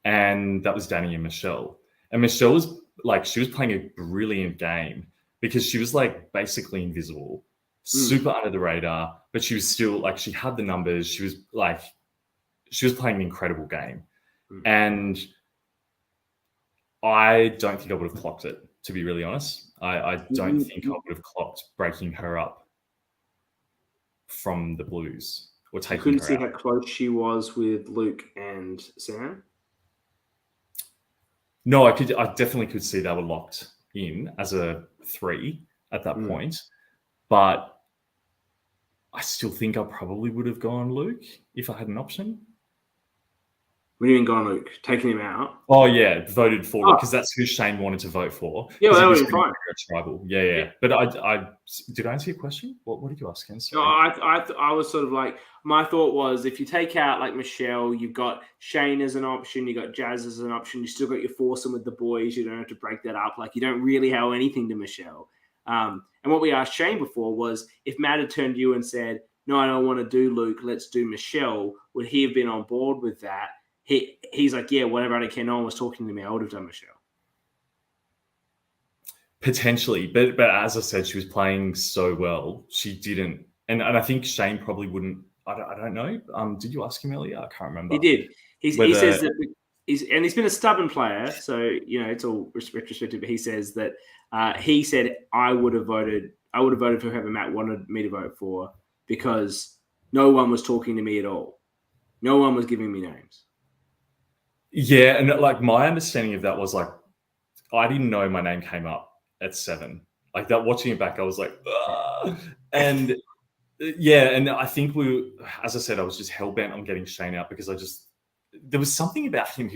And that was Danny and Michelle. And Michelle was she was playing a brilliant game because she was basically invisible, super under the radar, but she was still she had the numbers. She was playing an incredible game. And I don't think I would have clocked it, to be really honest. I don't think I would have clocked breaking her up from the Blues or taking her out. You couldn't see how close she was with Luke and Sam? No, I definitely could see they were locked in as a 3 at that point. But I still think I probably would have gone Luke if I had an option. What do you mean gone Luke? Taking him out? Oh, yeah, voted for because that's who Shane wanted to vote for. Yeah, well, that would be fine. Tribal. Yeah. But I did I answer your question? What did you ask again? No, I was sort of my thought was if you take out Michelle, you've got Shane as an option, you got Jazz as an option, you still got your foursome with the boys, you don't have to break that up. You don't really owe anything to Michelle. And what we asked Shane before was if Matt had turned to you and said, no, I don't want to do Luke, let's do Michelle, would he have been on board with that? He's like, yeah, whatever, I don't care. No one was talking to me. I would have done Michelle. Potentially. But as I said, she was playing so well. She didn't. And I think Shane probably wouldn't. I don't know. Did you ask him earlier? I can't remember. He did. He says that he's been a stubborn player. So, it's all retrospective. But he says that he said, I would have voted for whoever Matt wanted me to vote for because no one was talking to me at all. No one was giving me names. Yeah, and my understanding of that was I didn't know my name came up at 7. That watching it back, I was like, ugh. And and I think as I said, I was just hell bent on getting Shane out because there was something about him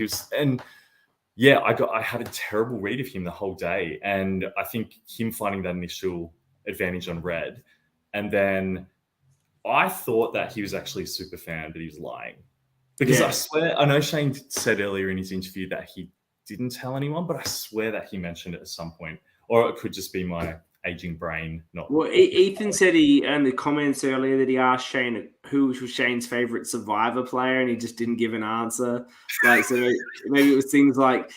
I had a terrible read of him the whole day, and I think him finding that initial advantage on red, and then I thought that he was actually a super fan, but he was lying. Because I swear, I know Shane said earlier in his interview that he didn't tell anyone, but I swear that he mentioned it at some point. Or it could just be my aging brain. Ethan said in the comments earlier that he asked Shane who was Shane's favorite Survivor player, and he just didn't give an answer. So maybe it was things like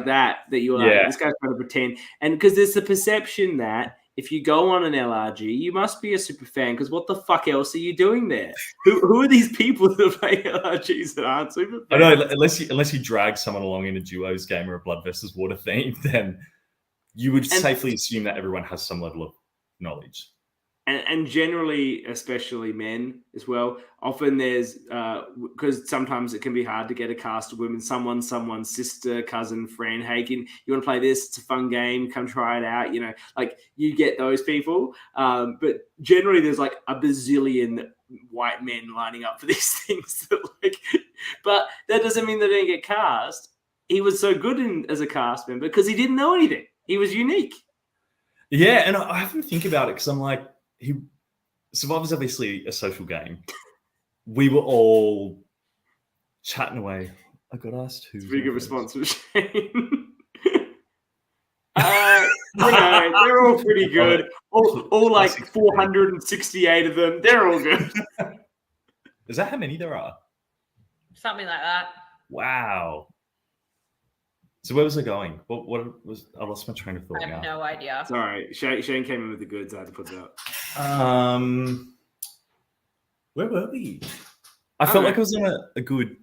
that you were this guy's trying to pretend. And because there's the perception that if you go on an LRG, you must be a super fan because what the fuck else are you doing there? Who are these people that play LRGs that aren't super fans? I know, unless you drag someone along in a duos game or a blood versus water theme, then you would safely assume that everyone has some level of knowledge. And generally, especially men as well, often there's, because sometimes it can be hard to get a cast of women, someone's sister, cousin, friend, hey, you want to play this? It's a fun game, come try it out, you get those people. But generally there's a bazillion white men lining up for these things. But that doesn't mean they didn't get cast. He was so good as a cast member because he didn't know anything. He was unique. Yeah, and I have to think about it because I'm Survivor's obviously a social game. We were all chatting away. I got asked who. Pretty good response from Shane. They're all pretty good. All 468 of them. They're all good. Is that how many there are? Something like that. Wow. So where was I going? What was? I lost my train of thought. I have no idea. Sorry, Shane came in with the goods. I had to put that up. Where were we? I felt like I was on a good.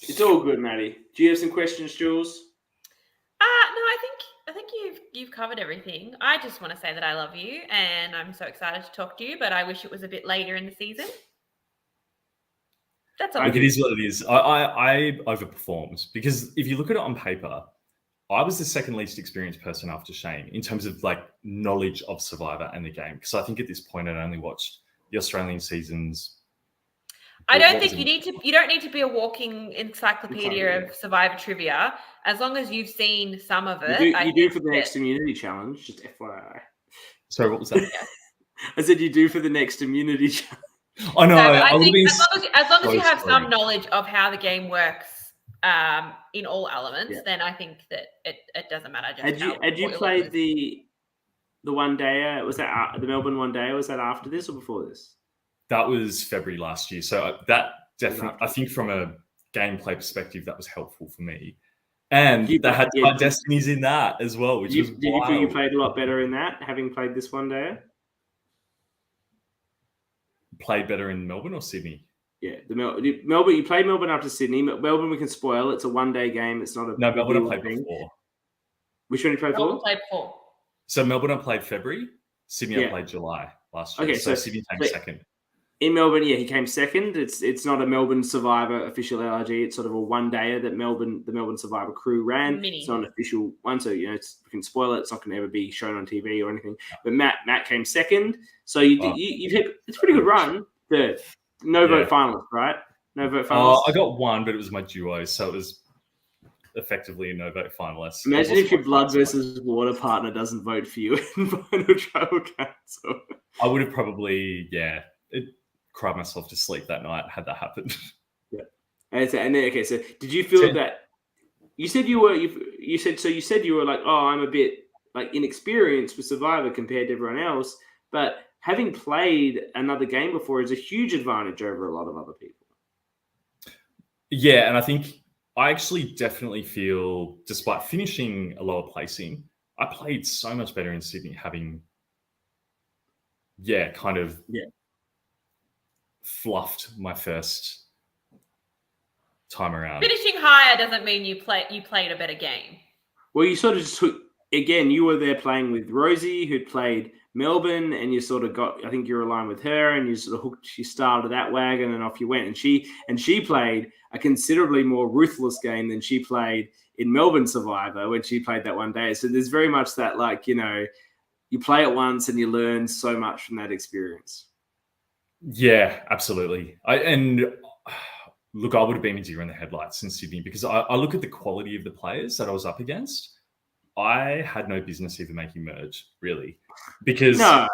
It's all good, Maddie. Do you have some questions, Jules? No, I think you've covered everything. I just want to say that I love you and I'm so excited to talk to you, but I wish it was a bit later in the season. That's all. It is what it is. I overperformed because if you look at it on paper, I was the second least experienced person after Shane in terms of like knowledge of Survivor and the game. Because I think at this point I'd only watched the Australian seasons. I don't think you don't need to be a walking encyclopedia of Survivor trivia, as long as you've seen some of it. You do for the next immunity challenge, just FYI. Sorry, what was that? I said you do for the next immunity challenge. Oh no, I think as long as you have sorry. some knowledge of how the game works in all elements, then I think that it doesn't matter. Had you played the one day? Was that the Melbourne one day? Or was that after this or before this? That was February last year. So that definitely, I think from a gameplay perspective, that was helpful for me. And they had my destinies in that as well, which was wild. Did you feel you played a lot better in that, having played this one day? Played better in Melbourne or Sydney? Yeah, Melbourne. You played Melbourne after Sydney. Melbourne, we can spoil. It's a one-day game. It's not a Melbourne I played before. Which one you played Melbourne for? played before. So Melbourne I played February. Sydney I played July last year. Okay, so Sydney came second. In Melbourne, he came second. It's not a Melbourne Survivor official LRG. It's sort of a one-dayer that the Melbourne Survivor crew ran. It's not an official one, so we can spoil it. It's not going to ever be shown on TV or anything. But Matt came second, so you've hit. It's a pretty good run. Third, no vote finalist, right? No vote finalist. I got one, but it was my duo, so it was effectively a no vote finalist. Imagine if your blood versus water partner doesn't vote for you in Final Tribal Council. I would have probably cried myself to sleep that night had that happened. Yeah. And then, so did you feel that you said you said you were like, oh, I'm a bit like inexperienced with Survivor compared to everyone else, but having played another game before is a huge advantage over a lot of other people. Yeah, and I think I actually definitely feel, despite finishing a lower placing, I played so much better in Sydney having fluffed my first time around. Finishing higher doesn't mean you played a better game. Well, you sort of just took, again, you were there playing with Rosie, who'd played Melbourne, and you sort of got, I think you were aligned with her, and you sort of hooked, she started that wagon, and off you went. And she played a considerably more ruthless game than she played in Melbourne Survivor when she played that one day. So there's very much that, like, you know, you play it once and you learn so much from that experience. Yeah, absolutely. Look, I would have been a deer in the headlights in Sydney because I look at the quality of the players that I was up against. I had no business even making merge, really, because no,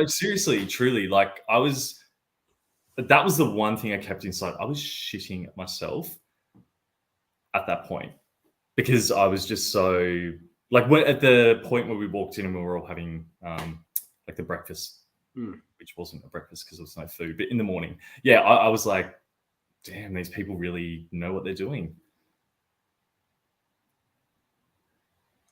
seriously, truly, like that was the one thing I kept inside. I was shitting at myself at that point because I was just so like at the point where we walked in and we were all having like the breakfast, which wasn't a breakfast because there was no food, but in the morning, I was like, damn, these people really know what they're doing.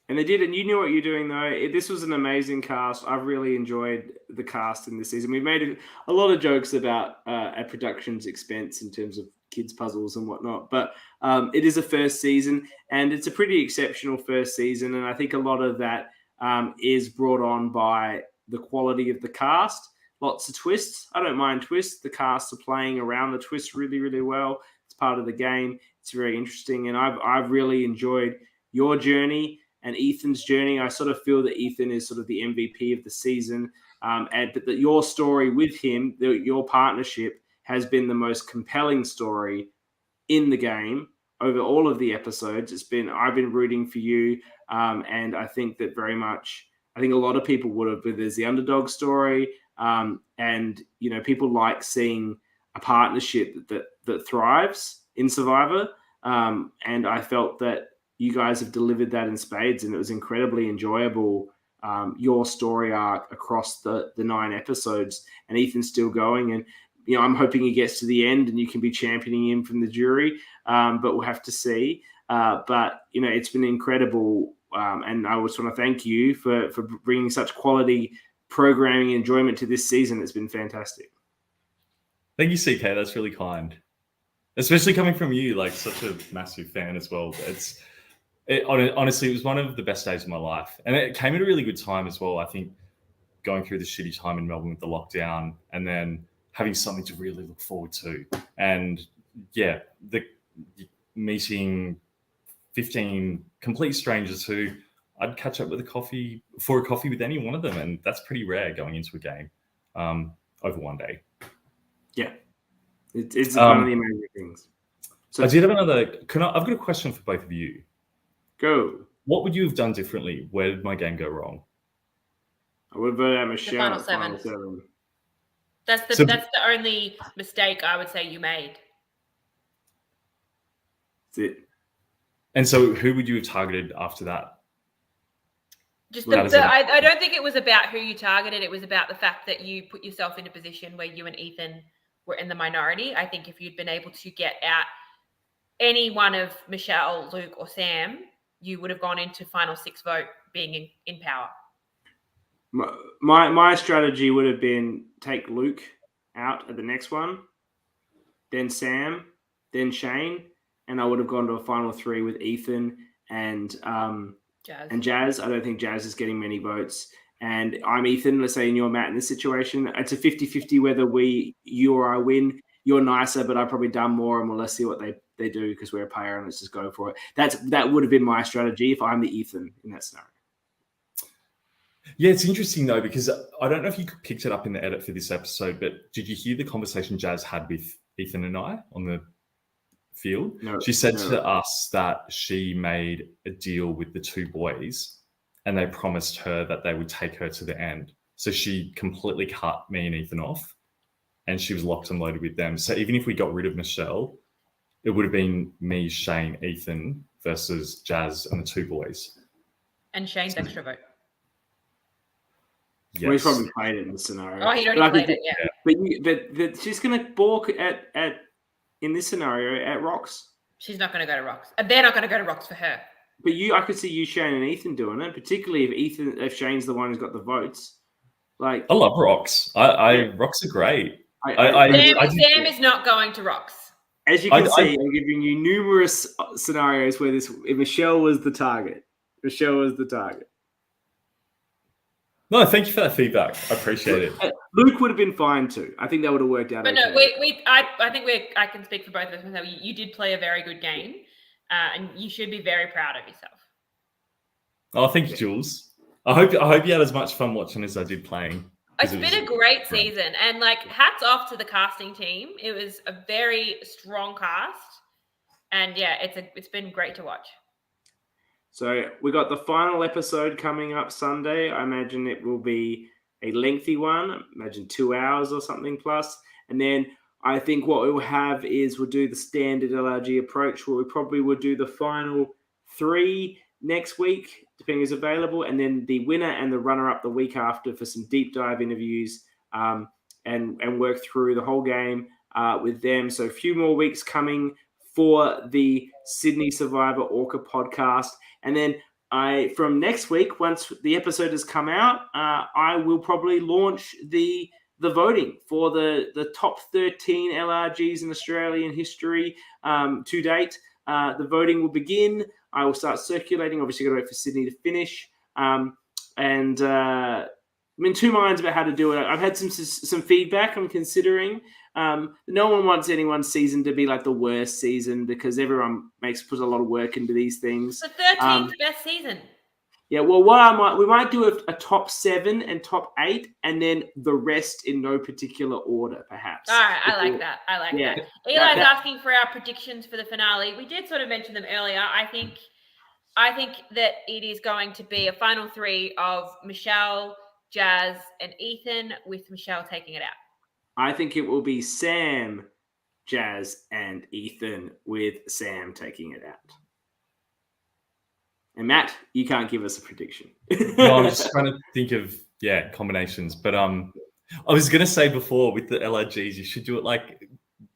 And they did, and you knew what you're doing, though. This was an amazing cast. I've really enjoyed the cast in this season. We've made a lot of jokes about a production's expense in terms of kids' puzzles and whatnot, but it is a first season, and it's a pretty exceptional first season, and I think a lot of that is brought on by the quality of the cast. Lots of twists. I don't mind twists. The cast are playing around the twists really, really well. It's part of the game. It's very interesting, and I've really enjoyed your journey and Ethan's journey. I sort of feel that Ethan is sort of the MVP of the season, but that your story with him, your partnership, has been the most compelling story in the game over all of the episodes. I've been rooting for you, and I think that very much. I think a lot of people would have. But there's the underdog story, and you know, people like seeing a partnership that thrives in Survivor, and I felt that you guys have delivered that in spades, and it was incredibly enjoyable, your story arc across the 9 episodes, and Ethan's still going. And, you know, I'm hoping he gets to the end and you can be championing him from the jury, but we'll have to see. But, you know, it's been incredible. And I just want to thank you for bringing such quality programming and enjoyment to this season. It's been fantastic. Thank you, CK. That's really kind. Especially coming from you, like such a massive fan as well. Honestly, it was one of the best days of my life. And it came at a really good time as well. I think going through the shitty time in Melbourne with the lockdown and then having something to really look forward to. And yeah, the meeting 15 complete strangers who I'd catch up with a coffee with any one of them, and that's pretty rare going into a game over one day. Yeah, it's one of the amazing things. So I did have another. I've got a question for both of you. Go. What would you have done differently? Where did my game go wrong? I would vote out Michelle. final at seven. final seven. That's the only mistake I would say you made. That's it. And so, who would you have targeted after that? Just Well, I don't think it was about who you targeted. It was about the fact that you put yourself in a position where you and Ethan were in the minority. I think if you'd been able to get out any one of Michelle, Luke, or Sam, you would have gone into final 6 vote being in power. My strategy would have been take Luke out at the next one, then Sam, then Shane, and I would have gone to a final 3 with Ethan and Jazz. I don't think Jazz is getting many votes. And I'm Ethan, let's say, and you're Matt in this situation. It's a 50-50 whether you or I win. You're nicer, but I've probably done more, and let's see what they do because we're a player and let's just go for it. That would have been my strategy if I'm the Ethan in that scenario. Yeah, it's interesting though, because I don't know if you picked it up in the edit for this episode, but did you hear the conversation Jazz had with Ethan and I on the field? No, she said to us that she made a deal with the 2 boys and they promised her that they would take her to the end. So she completely cut me and Ethan off and she was locked and loaded with them. So even if we got rid of Michelle, it would have been me, Shane, Ethan versus Jazz and the 2 boys. And Shane's extra vote. Yes. Well, he's probably played it in the scenario. Oh, he already played it, yeah. But she's going to balk at in this scenario at Rocks. She's not going to go to Rocks. They're not going to go to Rocks for her. But I could see you, Shane, and Ethan doing it, particularly if Shane's the one who's got the votes. Like, I love Rocks. Rocks are great. Sam is not going to Rocks. As you can see, I'm giving you numerous scenarios where if Michelle was the target. No, thank you for that feedback. I appreciate it. Luke would have been fine too. I think that would have worked out. But okay. No, I think I can speak for both of us. You did play a very good game, and you should be very proud of yourself. Oh, thank you, Jules. I hope you had as much fun watching as I did playing. It's been a great season, and hats off to the casting team. It was a very strong cast, and yeah, it's been great to watch. So we got the final episode coming up Sunday. I imagine it will be a lengthy one. I imagine 2 hours or something plus. And then I think what we'll have is we'll do the standard LRG approach where we probably will do the final 3 next week, depending who's available. And then the winner and the runner-up the week after for some deep dive interviews and work through the whole game with them. So a few more weeks coming for the Sydney Survivor ORCA podcast. And then from next week, once the episode has come out, I will probably launch the voting for the top 13 LRGs in Australian history to date. The voting will begin. I will start circulating. Obviously, got to wait for Sydney to finish. I'm in 2 minds about how to do it. I've had some feedback I'm considering. No one wants anyone's season to be like the worst season because everyone puts a lot of work into these things. The 13th best season. Yeah, well, we might do a top 7 and top 8, and then the rest in no particular order, perhaps. All right, I like that. Eli's asking for our predictions for the finale. We did sort of mention them earlier. I think that it is going to be a final 3 of Michelle, Jazz, and Ethan, with Michelle taking it out. I think it will be Sam, Jazz, and Ethan, with Sam taking it out. And Matt, you can't give us a prediction. No, I'm just trying to think of combinations. But I was going to say before with the LRGs, you should do it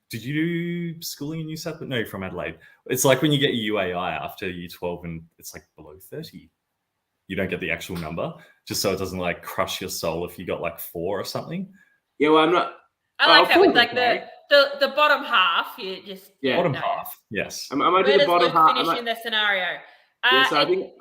did you do schooling in New South Wales? No, from Adelaide. It's like when you get your UAI after year 12 and it's below 30. You don't get the actual number, just so it doesn't crush your soul if you got 4 or something. Yeah, well, I'm not. I like that with the bottom half. You just bottom half. Yes. I might do the bottom half. Where does Luke finish in the scenario? So I think.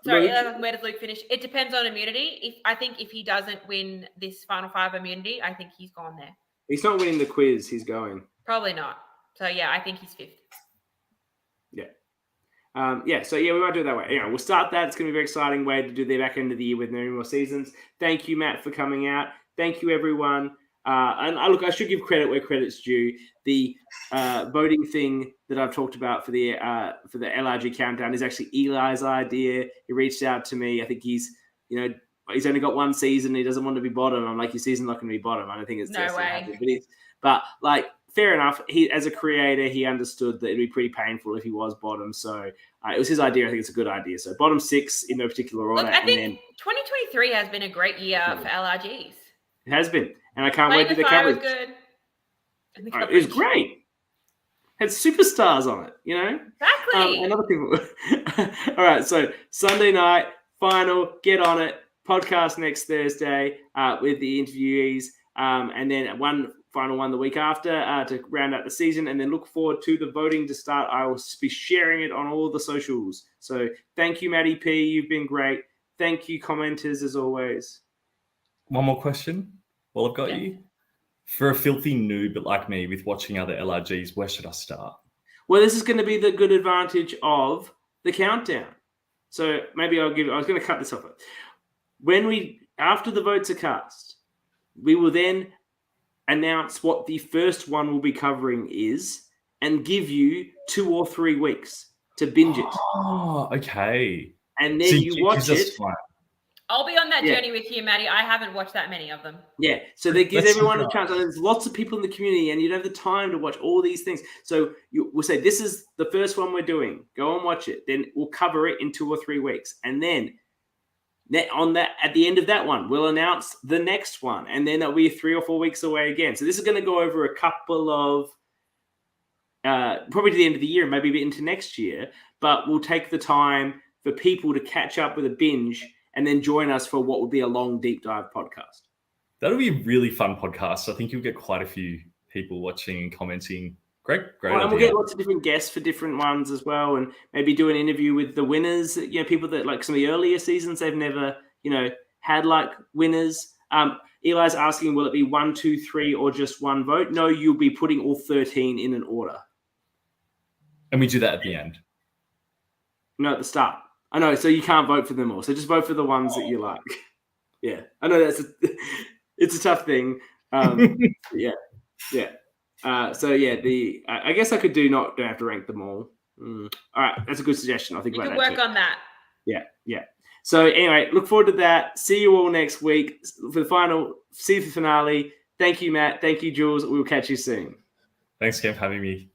Where does Luke finish? It depends on immunity. I think if he doesn't win this final 5 immunity, I think he's gone there. He's not winning the quiz. He's going. Probably not. So yeah, I think he's 5th. Yeah. So we might do it that way. Anyway, we'll start that. It's going to be a very exciting way to do the back end of the year with no more seasons. Thank you, Matt, for coming out. Thank you, everyone. I should give credit where credit's due. The voting thing that I've talked about for the LRG countdown is actually Eli's idea. He reached out to me. I think he's only got one season. He doesn't want to be bottom. I'm like, your season's not going to be bottom. I don't think it's No way. But like, fair enough. He, as a creator, he understood that it'd be pretty painful if he was bottom. So it was his idea. I think it's a good idea. So bottom 6 in no particular order. Look, I think 2023 has been a great year for LRGs. It has been, and I can't wait to the Fire coverage. was good. And the It was great. Had superstars on it, Exactly. and other people. All right, so Sunday night final, get on it. Podcast next Thursday with the interviewees, and then one final one the week after to round out the season, and then look forward to the voting to start. I will be sharing it on all the socials. So thank you, Maddie P. You've been great. Thank you, commenters, as always. One more question while I've got you. For a filthy noob like me with watching other LRGs, where should I start? Well, this is going to be the good advantage of the countdown. So maybe I was going to cut this off. After the votes are cast, we will then announce what the first one we'll be covering is and give you 2 or 3 weeks to binge it. Oh, okay. And then you watch it. I'll be on that journey with you, Maddie. I haven't watched that many of them. Yeah, so that gives everyone a chance. There's lots of people in the community, and you don't have the time to watch all these things. So we'll say, this is the first one we're doing. Go and watch it. Then we'll cover it in 2 or 3 weeks. And then at the end of that one, we'll announce the next one. And then that'll be 3 or 4 weeks away again. So this is going to go over a couple of, probably to the end of the year, maybe a bit into next year. But we'll take the time for people to catch up with a binge and then join us for what would be a long deep dive podcast. That'll be a really fun podcast. I think you'll get quite a few people watching and commenting. Great idea. And we'll get lots of different guests for different ones as well, and maybe do an interview with the winners. People that like some of the earlier seasons, they've never, had like winners. Eli's asking, will it be 1, 2, 3, or just one vote? No, you'll be putting all 13 in an order. And we do that at the end? No, at the start. I know, so you can't vote for them all. So just vote for the ones that you like. Yeah, I know it's a tough thing. Yeah. I guess I could don't have to rank them all. All right, that's a good suggestion. I think you about can that work too. on that. Yeah. So anyway, look forward to that. See you all next week for the final season finale. Thank you, Matt. Thank you, Jules. We'll catch you soon. Thanks again for having me.